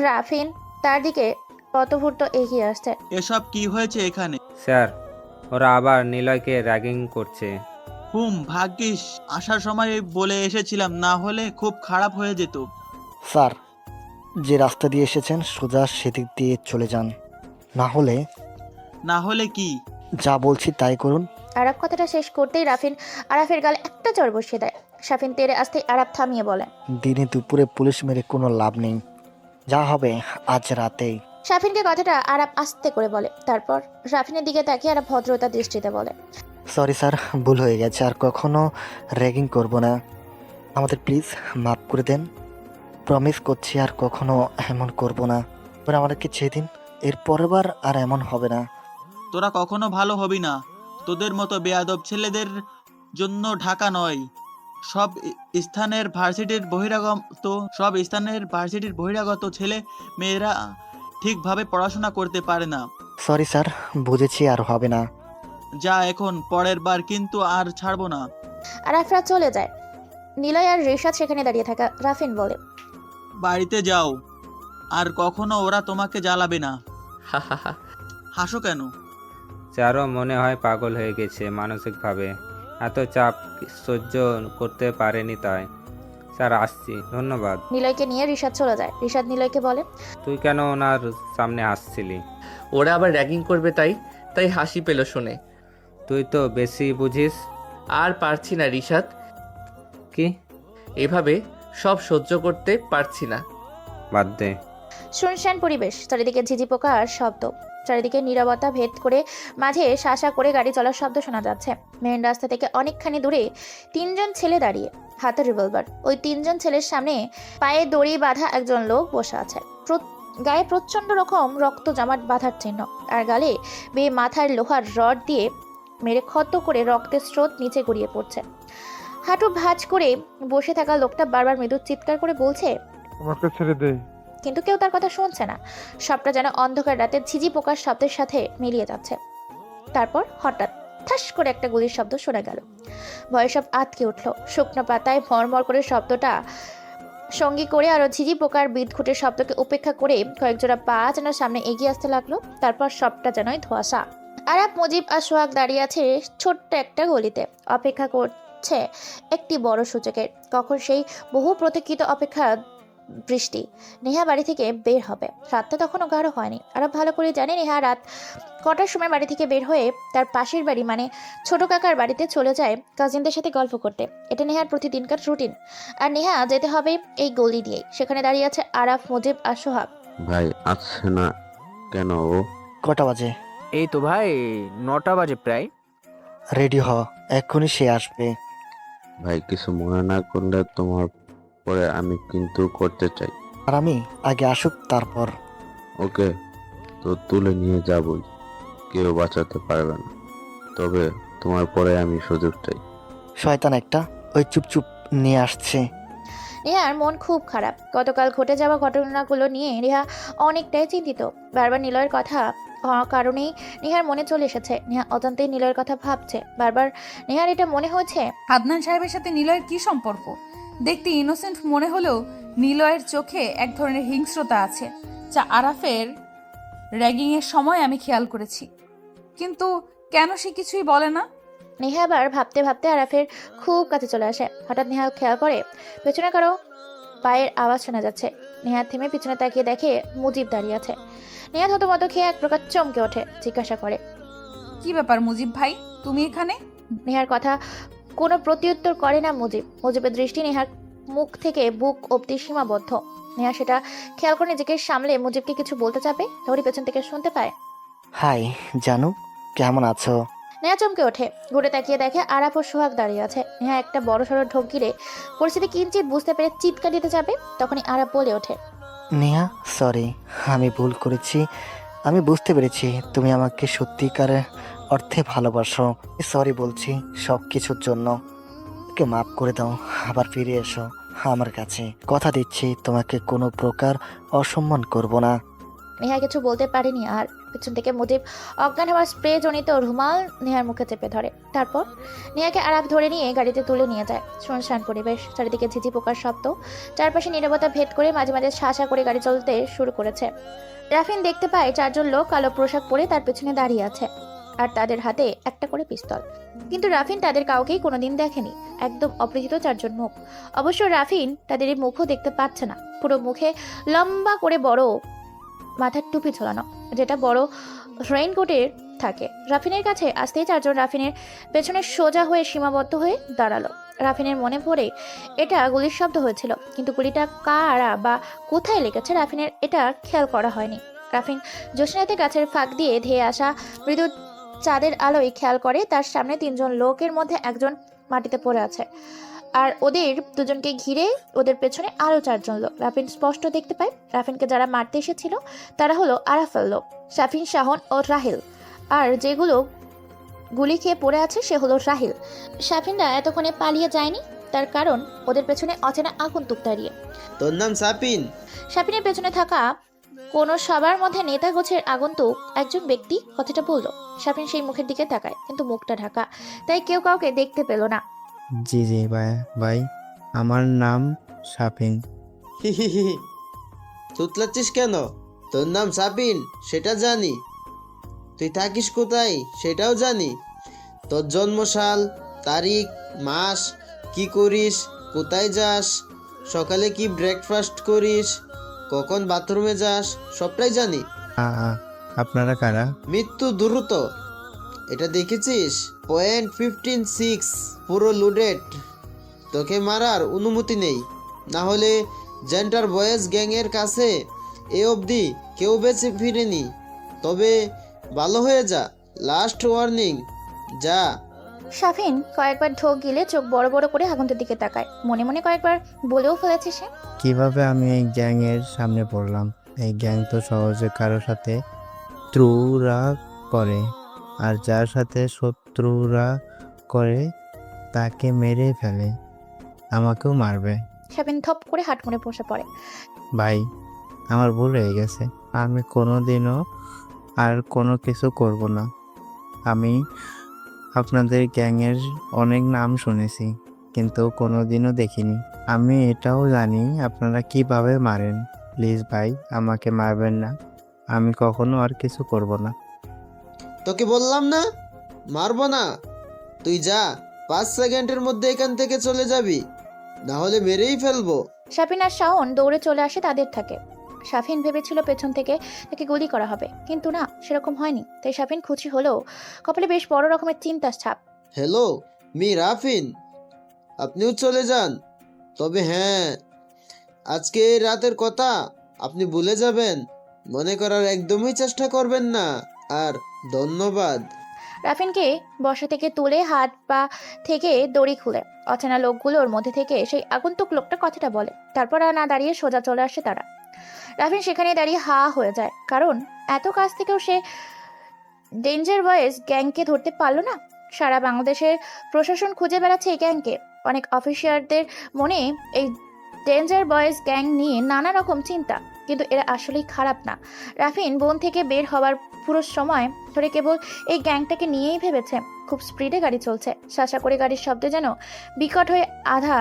রাফিন তার দিকে পথভূর্ত এগিয়ে আসছে। এসব কি হয়েছে এখানে? স্যার, ওরা আবার নিলয়কে র্যাগিং করছে। ভাগ্যিস আসার সময় বলে এসেছিলাম, না হলে খুব খারাপ হয়ে যেত। স্যার, যে রাস্তা দিয়ে এসেছেন সোজা সেদিক দিয়ে চলে যান, না হলে কি? যা বলছি তাই করুন। আরাফ কথাটা শেষ করতেই রাফিন আরাফের গালে একটা চড় বসিয়ে দেয়। শাফিন তেড়ে আসতে আরাফ থামিয়ে বলে, দিনে দুপুরে পুলিশ মেরে কোনো লাভ নেই, যা হবে আজ রাতেই। শাফিনকে কথাটা আরাফ আস্তে করে বলে। তারপর রাফিনের দিকে তাকিয়ে আরাফ ভদ্রতা দৃষ্টিতে বলে, সরি স্যার, ভুল হয়ে গেছে, আর কখনো র্যাগিং করব না। আমাদের প্লিজ মাফ করে দেন, প্রমিস করছি আর কখনো এমন করব না। এবার আমাদেরকে ছেড়ে দিন, এর পরের বার আর এমন হবে না। তোরা কখনো ভালো হবি না। তোদের মতো বেয়াদব ছেলেদের জন্য ঢাকা নয়, সব স্থানের ভার্সিটির বহিরাগত ছেলে মেয়েরা ঠিকভাবে পড়াশোনা করতে পারে না। সরি স্যার, বুঝেছি, আর হবে না। যা এখন, পরের বার কিন্তু আর ছাড়বো না। আরাফরা চলে যায়। নিলয় আর রিশাদ সেখানে দাঁড়িয়ে থাকা। রাফিন বলে, বাড়িতে যাও, আর কখনো ওরা তোমাকে জ্বালাবে না। হাসো কেন? স্যারও মনে হয় পাগল হয়ে গেছে মানসিকভাবে, এত চাপ সহ্য করতে পারেনি তাই। স্যার, আসছি, ধন্যবাদ। নিলয়কে নিয়ে রিশাদ চলে যায়। রিশাদ নিলয়কে বলে, তুই কেন ওনার সামনে আসছিলি? ওরা আবার র্যাগিং করবে তাই হাসি পেল শুনে। তুই তো বেশি বুঝিস। আর পারছি না রিশাদ, কি? এভাবে সব সহ্য করতে পারছি না। বাদ দে। শুনশান পরিবেশ, চারিদিকে ঝিঝি পোকার শব্দ, চারিদিকে নীরবতা ভেদ করে মাঝে শাসা করে গাড়ি চলার শব্দ শোনা যাচ্ছে। মেইন রাস্তা থেকে অনেকখানি দূরে 3জন ছেলে দাঁড়িয়ে, হাতে রিভলভার। ওই 3জন ছেলের সামনে পায়ে দড়ি বাঁধা একজন লোক বসে আছে। গায়ে প্রচন্ড রকম রক্ত জমাট বাঁধার চিহ্ন, আর গালে বেয়ে মাথার লোহার রড দিয়ে মেরে ক্ষত করে রক্তের স্রোত নিচে গড়িয়ে পড়ছে। হাঁটু ভাঁজ করে বসে থাকা লোকটা বারবার মৃদু চিৎকার করে বলছে, আমাকে ছেড়ে দে। কিন্তু কেউ তার কথা শুনছে না। সবটা যেন অন্ধকার রাতে ঝিঝি পোকার শব্দের সাথে মিলিয়ে যাচ্ছে। তারপর হঠাৎ ঠাস করে একটা গুলির শব্দ শোনা গেল। ভয়ে সব আতকে উঠল। শুকনো পাতায় মরমর করে শব্দটা সঙ্গী করে আরো ঝিঝি পোকার বিদঘুটের শব্দকে উপেক্ষা করে কয়েকজোড়া পা যেন সামনে এগিয়ে আসতে লাগলো। তারপর সবটা যেনই ধোঁয়াশা। আরাফ, মুজিব আর সোহাগ দাঁড়িয়ে আছে ছোট্ট একটা গলিতে, অপেক্ষা করছে একটি বড় সূচকের। কখন সেই বহু প্রতীক্ষিত অপেক্ষা বৃষ্টি। নেহা বাড়ি থেকে বের হবে। রাতটা তখনও গাঢ় হয়নি। আরাফ ভালো করে জানে নেহা রাত কটার সময় বাড়ি থেকে বের হয়ে তার পাশের বাড়ি মানে ছোট কাকার বাড়িতে চলে যায় কাজিনদের সাথে গল্প করতে। এটা নেহার প্রতিদিনকার রুটিন। আর নেহা যেতে হবে এই গলি দিয়েই। সেখানে দাঁড়িয়ে আছে আরাফ, মুজিব আর সোহাগ। ভাই আসছে না কেন? ও কটা বাজে? এই তো ভাই 9টা বাজে প্রায়। রেডি হ, এক্ষুনি সে আসবে। ভাই কিছু মনে না করলে তোমার পরে আমি কিন্তু করতে চাই। আর আমি আগে আসুক তারপর। ওকে, তো তুলে নিয়ে যাবই, কেউ বাঁচাতে পারবে না, তবে তোমার পরে আমি সুযোগ চাই। শয়তান একটা, ওই চুপচুপ নিয়ে আসছে। নেহার মন খুব খারাপ। গতকাল ঘটে যাওয়া ঘটনাগুলো নিয়ে নেহা অনেকটাই চিন্তিত। বারবার নিলয়ের কথা কারণেই নেহার মনে চলে এসেছে। নেহা অজান্তেই নিলয়ের কথা ভাবছে। বারবার নেহার এটা মনে হয়েছে, আদনান সাহেবের সাথে নিলয়ের কি সম্পর্ক? দেখতে ইনোসেন্ট মনে হলেও নিলয়ের চোখে এক ধরনের হিংস্রতা আছে, যা আরাফের র্যাগিংয়ের সময় আমি খেয়াল করেছি। কিন্তু কেন সে কিছুই বলে না? নেহা আবার ভাবতে ভাবতে আরাফের খুব কাছে চলে আসে। হঠাৎ নেহা খেয়াল করে পেছনে কারো পায়ের আওয়াজ শোনা যাচ্ছে। নেহা থেমে পিছনে তাকিয়ে দেখে মুজিব দাঁড়িয়ে আছে। নেহা থতমত খেয়ে এক প্রকার চমকে ওঠে, জিজ্ঞাসা করে, কি ব্যাপার মুজিব ভাই, তুমি এখানে? নেহার কথা কোনো প্রত্যুত্তর করে না মুজিব। মুজিবের দৃষ্টি নেহার মুখ থেকে বুক অব্দি সীমাবদ্ধ। নেহা সেটা খেয়াল করে নিজেকে সামলে মুজিবকে কিছু বলতে যাবে, ধরি পেছন থেকে শুনতে পায়, হাই জানু, কেমন আছো? নেহা চমকে ওঠে। ঘুরে তাকিয়ে দেখে আরাফ ও সোহাগ দাঁড়িয়ে আছে। নেহা একটা বড় সড়ো ঢোক গিরে পরিস্থিতি কিঞ্চিত বুঝতে পেরে চিৎকার দিতে যাবে, তখনই আরাফ বলে ওঠে, নেহা সরি, আমি ভুল করেছি। আমি বুঝতে পেরেছি তুমি আমাকে সত্যিকারের অর্থে ভালোবাসো। সরি বলছি সব কিছুর জন্য। ওকে মাফ করে দাও, আবার ফিরে এসো আমার কাছে। কথা দিচ্ছি তোমাকে কোনো প্রকার অসম্মান করব না। নেহা কিছু বলতে পারেনি আর। পেছন থেকে মুজিব অজ্ঞান হওয়ার স্প্রে জনিত রুমাল নেহার মুখে চেপে ধরে। তারপর নেহাকে আরাফ ধরে নিয়ে গাড়িতে তুলে নিয়ে যায়। শুনশান পরিবেশ, চারিদিকে ঝিঝি পোকার শব্দ, চারপাশে নীরবতা ভেদ করে মাঝে মাঝে শাঁসা করে গাড়ি চলতে শুরু করেছে। রাফিন দেখতে পায় 4 জন লোক কালো পোশাক পরে তার পেছনে দাঁড়িয়ে আছে, আর তাদের হাতে একটা করে পিস্তল। কিন্তু রাফিন তাদের কাউকেই কোনোদিন দেখেনি। একদম অপরিচিত 4 জন মুখ। অবশ্য রাফিন তাদের এই মুখও দেখতে পাচ্ছে না। পুরো মুখে লম্বা করে বড় মাথার টুপি ঝোলানো, যেটা বড় রেইনকোটের থাকে। রাফিনের কাছে আসতেই 4 জন রাফিনের পেছনে সোজা হয়ে সীমাবদ্ধ হয়ে দাঁড়ালো। রাফিনের মনে পড়ে এটা গুলির শব্দ হয়েছিল, কিন্তু গুলিটা কারা বা কোথায় লেগেছে রাফিনের এটা খেয়াল করা হয়নি। রাফিন জ্যোৎস্নাতে গাছের ফাঁক দিয়ে ধেয়ে আসা মৃদু চাঁদের আলোয় খেয়াল করে তার সামনে 3 জন লোকের মধ্যে একজন মাটিতে পড়ে আছে, আর ওদের দুজনকে ঘিরে ওদের পেছনে আরো 4 জন লোক। রাফিন স্পষ্ট দেখতে পায় রাফিনকে যারা মারতে এসেছিল তারা হলো আরাফের লোক, শাফিন, শাহন ও রাহিল। আর যেগুলো গুলি খেয়ে পড়ে আছে সে হলো রাহিল। শাফিনরা এতক্ষণে পালিয়ে যায়নি, তার কারণ ওদের পেছনে অচেনা আগন্তুক দাঁড়িয়ে। তোর নাম সাপিন? শাফিনের পেছনে থাকা কোনো সবার মধ্যে নেতা গোছের আগন্তুক একজন ব্যক্তি কথাটা বলল। শাফিন সেই মুখের দিকে তাকায়, কিন্তু মুখটা ঢাকা, তাই কেউ কাউকে দেখতে পেল না। জি জি ভাই, আমার নাম শাফিন। তুতলাচ্ছিস কেন? তোর নাম সাপিন সেটা জানি, তুই থাকিস কোথায় সেটাও জানি, তোর জন্মসাল, তারিখ, মাস, কি করিস, কোথায় যাস, সকালে কি ব্রেকফাস্ট করিস, কখন বাথরুমে যাস, সবটাই জানি। আপনারা কারা? মৃত্যু দ্রুত, এটা দেখেছিস? .156 পুরো লোডেড, তোকে মারার অনুমতি নেই, না হলে জেন্টার বয়েজ গ্যাংয়ের কাছে এ অবধি কেউ বেঁচে ফিরেনি। তবে ভালো হয়ে যা, লাস্ট ওয়ার্নিং, যা। শাফিন কয়েকবার ঢোক গিলে চোখ বড় বড় করে আগন্তুকের দিকে তাকায়। মনে মনে কয়েকবার বলেও ফেলেছে সে, কিভাবে আমি এই গ্যাংয়ের সামনে পড়লাম? এই গ্যাং তো সহজে কারোর সাথে শত্রুরা করে, আর যার সাথে শত্রুরা করে তাকে মেরে ফেলে, আমাকেও মারবে। শাফিন থপ করে হাট মুড়ে বসে পড়ে। ভাই, আমার ভুল হয়ে গেছে, আমি কোনোদিনও আর কোনো কিছু করব না। আমি আপনাদের গ্যাংয়ের অনেক নাম শুনেছি, কিন্তু কোনোদিনও দেখিনি। আমি এটাও জানি আপনারা কিভাবে মারেন। প্লিজ ভাই, আমাকে মারবেন না, আমি কখনো আর কিছু করব না। তোকে বললাম না মারবো না, তুই যা, 5 সেকেন্ডের মধ্যে এখান থেকে চলে যাবি, না হলে মেরেই ফেলবো। শাফিন আর শাওন দৌড়ে চলে আসে তাদের থাকে। শাফিন ভেবেছিল পেছন থেকে তাকে গুলি করা হবে, কিন্তু না, সেরকম হয়নি। তাই শাফিন খুশি হলেও কপালে বেশ বড় রকমের চিন্তার ছাপ। হ্যালো মি রাফিন, আপনিও চলে যান। তবে হ্যাঁ, আজকে রাতের কথা আপনি ভুলে যাবেন, মনে করার একদমই চেষ্টা করবেন না। আর ধন্যবাদ। রাফিনকে বসা থেকে তুলে হাত পা থেকে দড়ি খুলে অচেনা লোকগুলোর মধ্যে থেকে সেই আগন্তুক লোকটা কথাটা বলে। তারপর আর না দাঁড়িয়ে সোজা চলে আসে তারা। রাফিন সেখানে দাঁড়িয়ে হা হয়ে যায়, কারণ এত কাছ থেকেও সে ডেঞ্জার বয়েজ গ্যাংকে ধরতে পারলো না। সারা বাংলাদেশের প্রশাসন খুঁজে বেড়াচ্ছে এই গ্যাংকে। অনেক অফিসারদের মনে এই ডেঞ্জার বয়েজ গ্যাং নিয়ে নানা রকম চিন্তা, কিন্তু এরা আসলেই খারাপ না। রাফিন বন থেকে বের হওয়ার পুরো সময় ধরে কেবল এই গ্যাংটাকে নিয়েই ভেবেছে। খুব স্পিডে গাড়ি চলছে, শাঁসা করে গাড়ির শব্দে যেন বিকট হয়ে আধা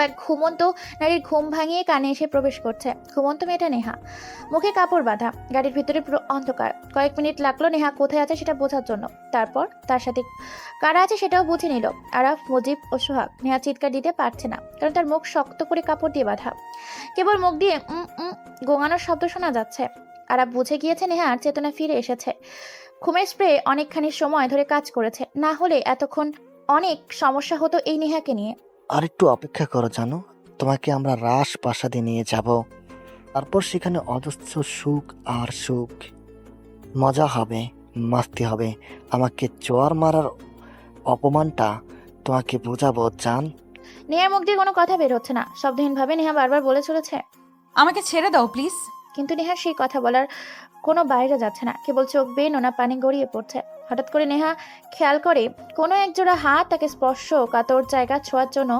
এক ঘুমন্ত নারীর ঘুম ভাঙিয়ে কানে এসে প্রবেশ করছে। ঘুমন্ত মেয়েটা নেহা, মুখে কাপড় বাঁধা, গাড়ির ভিতরে পুরো অন্ধকার। কয়েক মিনিট লাগলো নেহা কোথায় আছে সেটা বোঝার জন্য। তারপর তার সাথে কারা আছে সেটাও বুঝে নিল। আরাফ, মুজিব ও সোহাগ। নেহা চিৎকার দিতে পারছে না, কারণ তার মুখ শক্ত করে কাপড় দিয়ে বাঁধা। কেবল মুখ দিয়ে গোঙানোর শব্দ শোনা যাচ্ছে। আরাফ বুঝে গিয়েছে নেহার চেতনা ফিরে এসেছে। ঘুমের স্প্রে অনেকখানি সময় ধরে কাজ করেছে, না হলে এতক্ষণ অনেক সমস্যা হতো এই নেহাকে নিয়ে। আর একটু অপেক্ষা করো, জানো, তোমাকে আমরা রাজপ্রাসাদে নিয়ে যাব, তারপর সেখানে অজস্র সুখ আর সুখ, মজা হবে, মাস্তি হবে। আমাকে চোয়ার মারার অপমানটা তোমাকে বোঝাবো, জান। নেহার মুখ দিয়ে কোনো কথা বের হচ্ছে না। শব্দহীনভাবে নেহা বারবার বলে চলেছে, আমাকে ছেড়ে দাও প্লিজ। কিন্তু নেহার সেই কথা বলার কোনো বাইরে যাচ্ছে না, কেবল চোখ বেয়ে নোনা পানি গড়িয়ে পড়ছে। হঠাৎ করে নেহা খেয়াল করে কোনো একজোড়া হাত তাকে স্পর্শ কাতর জায়গা ছোঁয়ার জন্য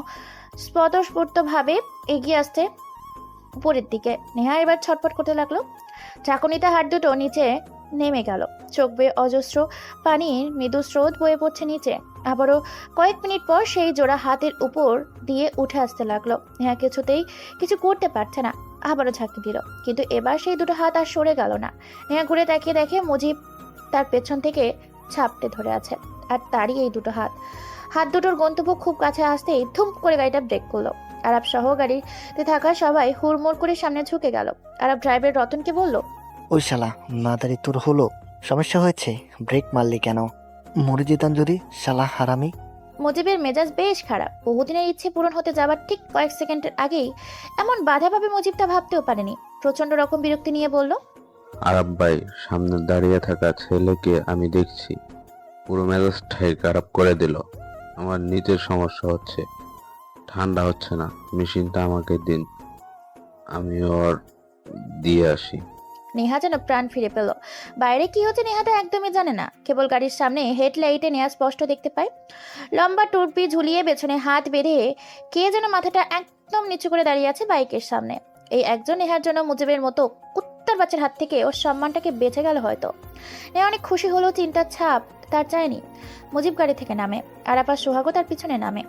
স্বতঃস্ফূর্তভাবে এগিয়ে আসছে উপরের দিকে। নেহা এবার ছটফট করতে লাগলো। ঝাঁকুনিতে হাত দুটো নিচে নেমে গেল। চোখ বেয়ে অজস্র পানির মৃদু স্রোত বয়ে পড়ছে নিচে। আবারও কয়েক মিনিট পর সেই জোড়া হাতের উপর দিয়ে উঠে আসতে লাগলো। নেহা কিছুতেই কিছু করতে পারছে না। আবারও ঝাঁকি দিল, কিন্তু এবার সেই দুটো হাত আর সরে গেল না। নেহা ঘুরে তাকিয়ে দেখে মুজিব তার পেছন থেকে ছাপটে ধরে আছে, আর তারই এই দুটো হাত। হাত দুটোর গন্তব্য খুব কাছে আসতেই ধুম করে গাড়িটা ব্রেক করলো। আরব সহ গাড়িতে থাকা সবাই হুড়মুড় করে সামনে ঝুঁকে গেল। আরব ড্রাইভার রতনকে বলল, ওই শালা মাদারি তোর হলো সমস্যা হয়েছে, ব্রেক মারলি কেন? মরে যেতাম যদি, শালা হারামি। মুজিবের মেজাজ বেশ খারাপ। বহুদিনের ইচ্ছে পূরণ হতে যাবার ঠিক কয়েক সেকেন্ডের আগেই এমন বাধা পাবে মুজিব তা ভাবতেও পারেনি। প্রচন্ড রকম বিরক্তি নিয়ে বলল, আরাব ভাই, সামনে দাঁড়িয়ে থাকা ছেলেকে আমি দেখছি, পুরো মেজাজটাই খারাপ করে দিল। আমার নিচের সমস্যা হচ্ছে, ঠান্ডা হচ্ছে না, মেশিনটা আমাকে দিন, আমি ওর দিয়ে আসি। নেহা যেন প্রাণ ফিরে পেল। বাইরে কি হচ্ছে নেহা তা একদমই জানে না। কেবল গাড়ির সামনে হেডলাইটে নেহা স্পষ্ট দেখতে পায়। লম্বা টুপি ঝুলিয়ে পেছনে হাত বেঁধে কে যেন মাথাটা একদম নিচু করে দাঁড়িয়ে আছে বাইকের সামনে। এই একজন নেহার জন্য মুজিবের মতো কুত্তার বাচ্চার হাত থেকে ওর সম্মানটাকে বেঁচে গেল হয়তো। নেহা অনেক খুশি হলো, চিন্তার ছাপ তার চায়নি। মুজিব গাড়ি থেকে নামে, আরাফাত সোহাগও তার পিছনে নামে।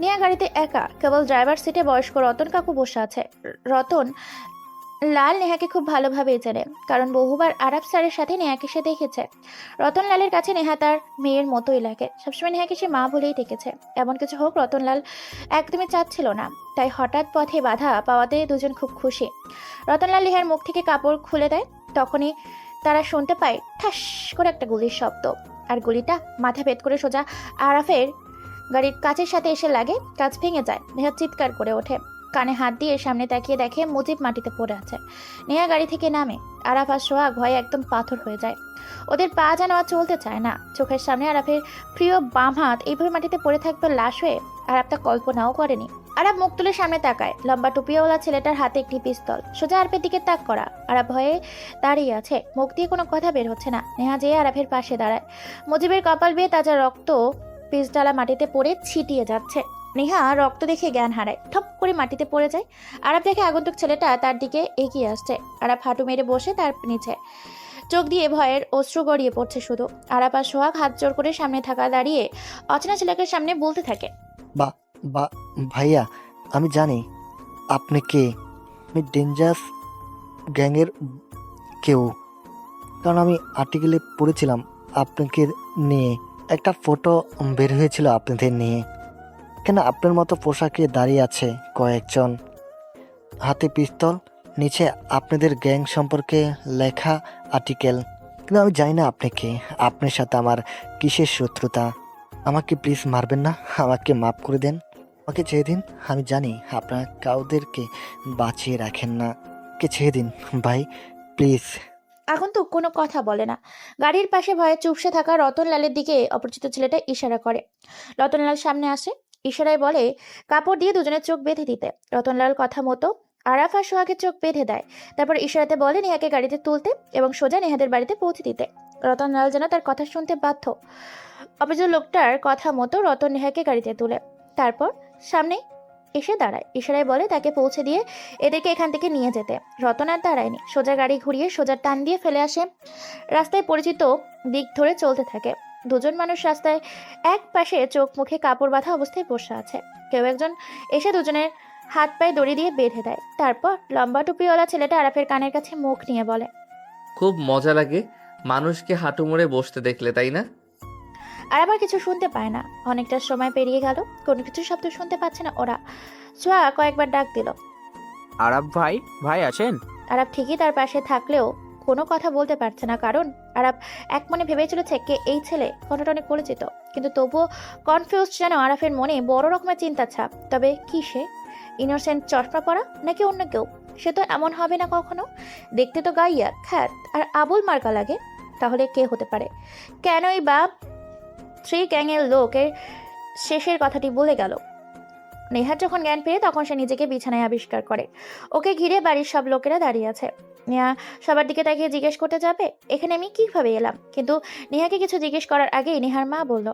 নেহা গাড়িতে একা, কেবল ড্রাইভার সিটে বয়স্ক রতন কাকু বসে আছে। রতন লাল নেহাকে খুব ভালোভাবেই চেনে, কারণ বহুবার আরব স্যারের সাথে নেহাকে সে দেখেছে। রতনলালের কাছে নেহা তার মেয়ের মতোই লাগে। সবসময় নেহাকে সে মা বলেই ডেকেছে। এমন কিছু হোক রতনলাল একদমই চাচ্ছিল না, তাই হঠাৎ পথে বাধা পাওয়াতে দুজন খুব খুশি। রতনলাল নেহার মুখ থেকে কাপড় খুলে দেয়, তখনই তারা শুনতে পায় ঠাস করে একটা গুলির শব্দ, আর গুলিটা মাথা ভেদ করে সোজা আরাফের গাড়ির কাচের সাথে এসে লাগে। কাচ ভেঙে যায়। নেহা চিৎকার করে ওঠে, কানে হাত দিয়ে সামনে তাকিয়ে দেখে মুজিব মাটিতে পড়ে আছে। নেহা গাড়ি থেকে নামে। আরাফ আর সোহাগ ভয়ে একদম পাথর হয়ে যায়। ওদের পা যেন আর চলতে চায় না। চোখের সামনে আরাফের প্রিয় বাম হাত এইভাবে মাটিতে পড়ে থাকবে লাশ হয়ে। আরাফ তা কল্পনাও করেনি। আরাফ মুখ তুলে সামনে তাকায়। লম্বা টুপিওয়ালা ছেলেটার হাতে একটি পিস্তল, সোজা আরাফের দিকে তাক করা। আরাফ ভয়ে দাঁড়িয়ে আছে, মুখ দিয়ে কোনো কথা বের হচ্ছে না। নেহা যেয়ে আরাফের পাশে দাঁড়ায়। মুজিবের কপাল বেয়ে তাজা রক্ত পিসডালা মাটিতে পড়ে ছিটিয়ে যাচ্ছে। নেহা রক্ত দেখে জ্ঞান হারায়, ঠপ করে মাটিতে পড়ে যায়। আরাফ দেখে আগন্তুক ছেলেটা তার দিকে এগিয়ে আসছে। আরাফ হাঁটু মেরে বসে তার নিচে, চোখ দিয়ে ভয়ের অশ্রু গড়িয়ে পড়ছে শুধু। আরাফ আর সোহাগ হাত জোর করে সামনে থাকা দাঁড়িয়ে অচেনা ছেলেকে সামনে বলতে থাকে, বা ভাইয়া, আমি জানি আপনি কে। আমি ডেঞ্জারাস গ্যাংয়ের কেউ, কারণ আমি আর্টিকেলে পড়েছিলাম আপনাকে নিয়ে, একটা ফটো বের হয়েছিল আপনাদের নিয়ে। কেন আপনার মতো পোশাকে দাঁড়িয়ে আছে কয়েকজন, হাতে পিস্তল, নিচে আপনাদের গ্যাং সম্পর্কে লেখা আর্টিকেল। কিন্তু আমি জানি না আপনি কে, আপনার সাথে আমার কিসের শত্রুতা। আমাকে প্লিজ মারবেন না, আমাকে মাফ করে দেন, আমাকে ছেড়ে দিন। আমি জানি আপনারা কাউদেরকে বাঁচিয়ে রাখেন না, কে ছেড়ে দিন ভাই প্লিজ। আগন্তুক কোনো কথা বলে না। গাড়ির পাশে ভয়ে চুপসে থাকা রতনলালের দিকে অপরিচিত ছেলেটা ইশারা করে। রতনলাল সামনে আসে, ইশারায় বলে কাপড় দিয়ে দুজনের চোখ বেঁধে দিতে। রতনলাল কথা মতো আরাফ আর সোহাগের চোখ বেঁধে দেয়। তারপর ইশারাতে বলে নেহাকে গাড়িতে তুলতে এবং সোজা নেহাদের বাড়িতে পৌঁছে দিতে। রতনলাল যেন তার কথা শুনতে বাধ্য। অপরিচিত লোকটার কথা মতো রতন নেহাকে গাড়িতে তুলে, তারপর সামনে এসে দাঁড়ায়। ইশারায় বলে তাকে পৌঁছে দিয়ে এদেরকে এখান থেকে নিয়ে যেতে। রতন আর দাঁড়ায়নি, সোজা গাড়ি ঘুরিয়ে সোজা টান দিয়ে ফেলে আসে। রাস্তায় পরিচিত দিক ধরে চলতে থাকে। দুজন মানুষ রাস্তায় এক পাশে চোখ মুখে কাপড় বাঁধা অবস্থায় বসে আছে। কেউ একজন এসে দুজনের হাত পায়ে দড়ি দিয়ে বেঁধে দেয়। তারপর লম্বা টুপিওয়ালা ছেলেটা আরাফের কানের কাছে মুখ নিয়ে বলে, খুব মজা লাগে মানুষকে হাঁটু মুড়ে বসতে দেখলে, তাই না? আর আবার কিছু শুনতে পায় না। অনেকটা সময় পেরিয়ে গেল, কোনো কিছু শব্দ শুনতে পাচ্ছে না ওরা। সোয়া কয়েকবার ডাক দিল, আরাব ভাই, ভাই আছেন? আরাব ঠিকই তার পাশে থাকলেও কোনো কথা বলতে পারছে না, কারণ আরাব এক মনে ভেবে চলেছে কে এই ছেলে। কণ্ঠটা অনেক পরিচিত, কিন্তু তবুও কনফিউজ যেন। আরাফের মনে বড় রকমের চিন্তার ছাপ। তবে কি সে ইনোসেন্ট চশমা পরা নাকি অন্য কেউ? সে তো এমন হবে না কখনো। দেখতে তো গাইয়া খ্যাত আর আবুল মার্কা লাগে। তাহলে কে হতে পারে? কেনই বা থ্রি গ্যাংয়ের লোকের শেষের কথাটি বলে গেল? নেহার যখন জ্ঞান পেয়ে তখন সে নিজেকে বিছানায় আবিষ্কার করে। ওকে ঘিরে বাড়ির সব লোকেরা দাঁড়িয়ে আছে। নেহা সবার দিকে তাকিয়ে জিজ্ঞেস করতে যাবে এখানে আমি কিভাবে এলাম, কিন্তু নেহাকে কিছু জিজ্ঞেস করার আগেই নেহার মা বলল,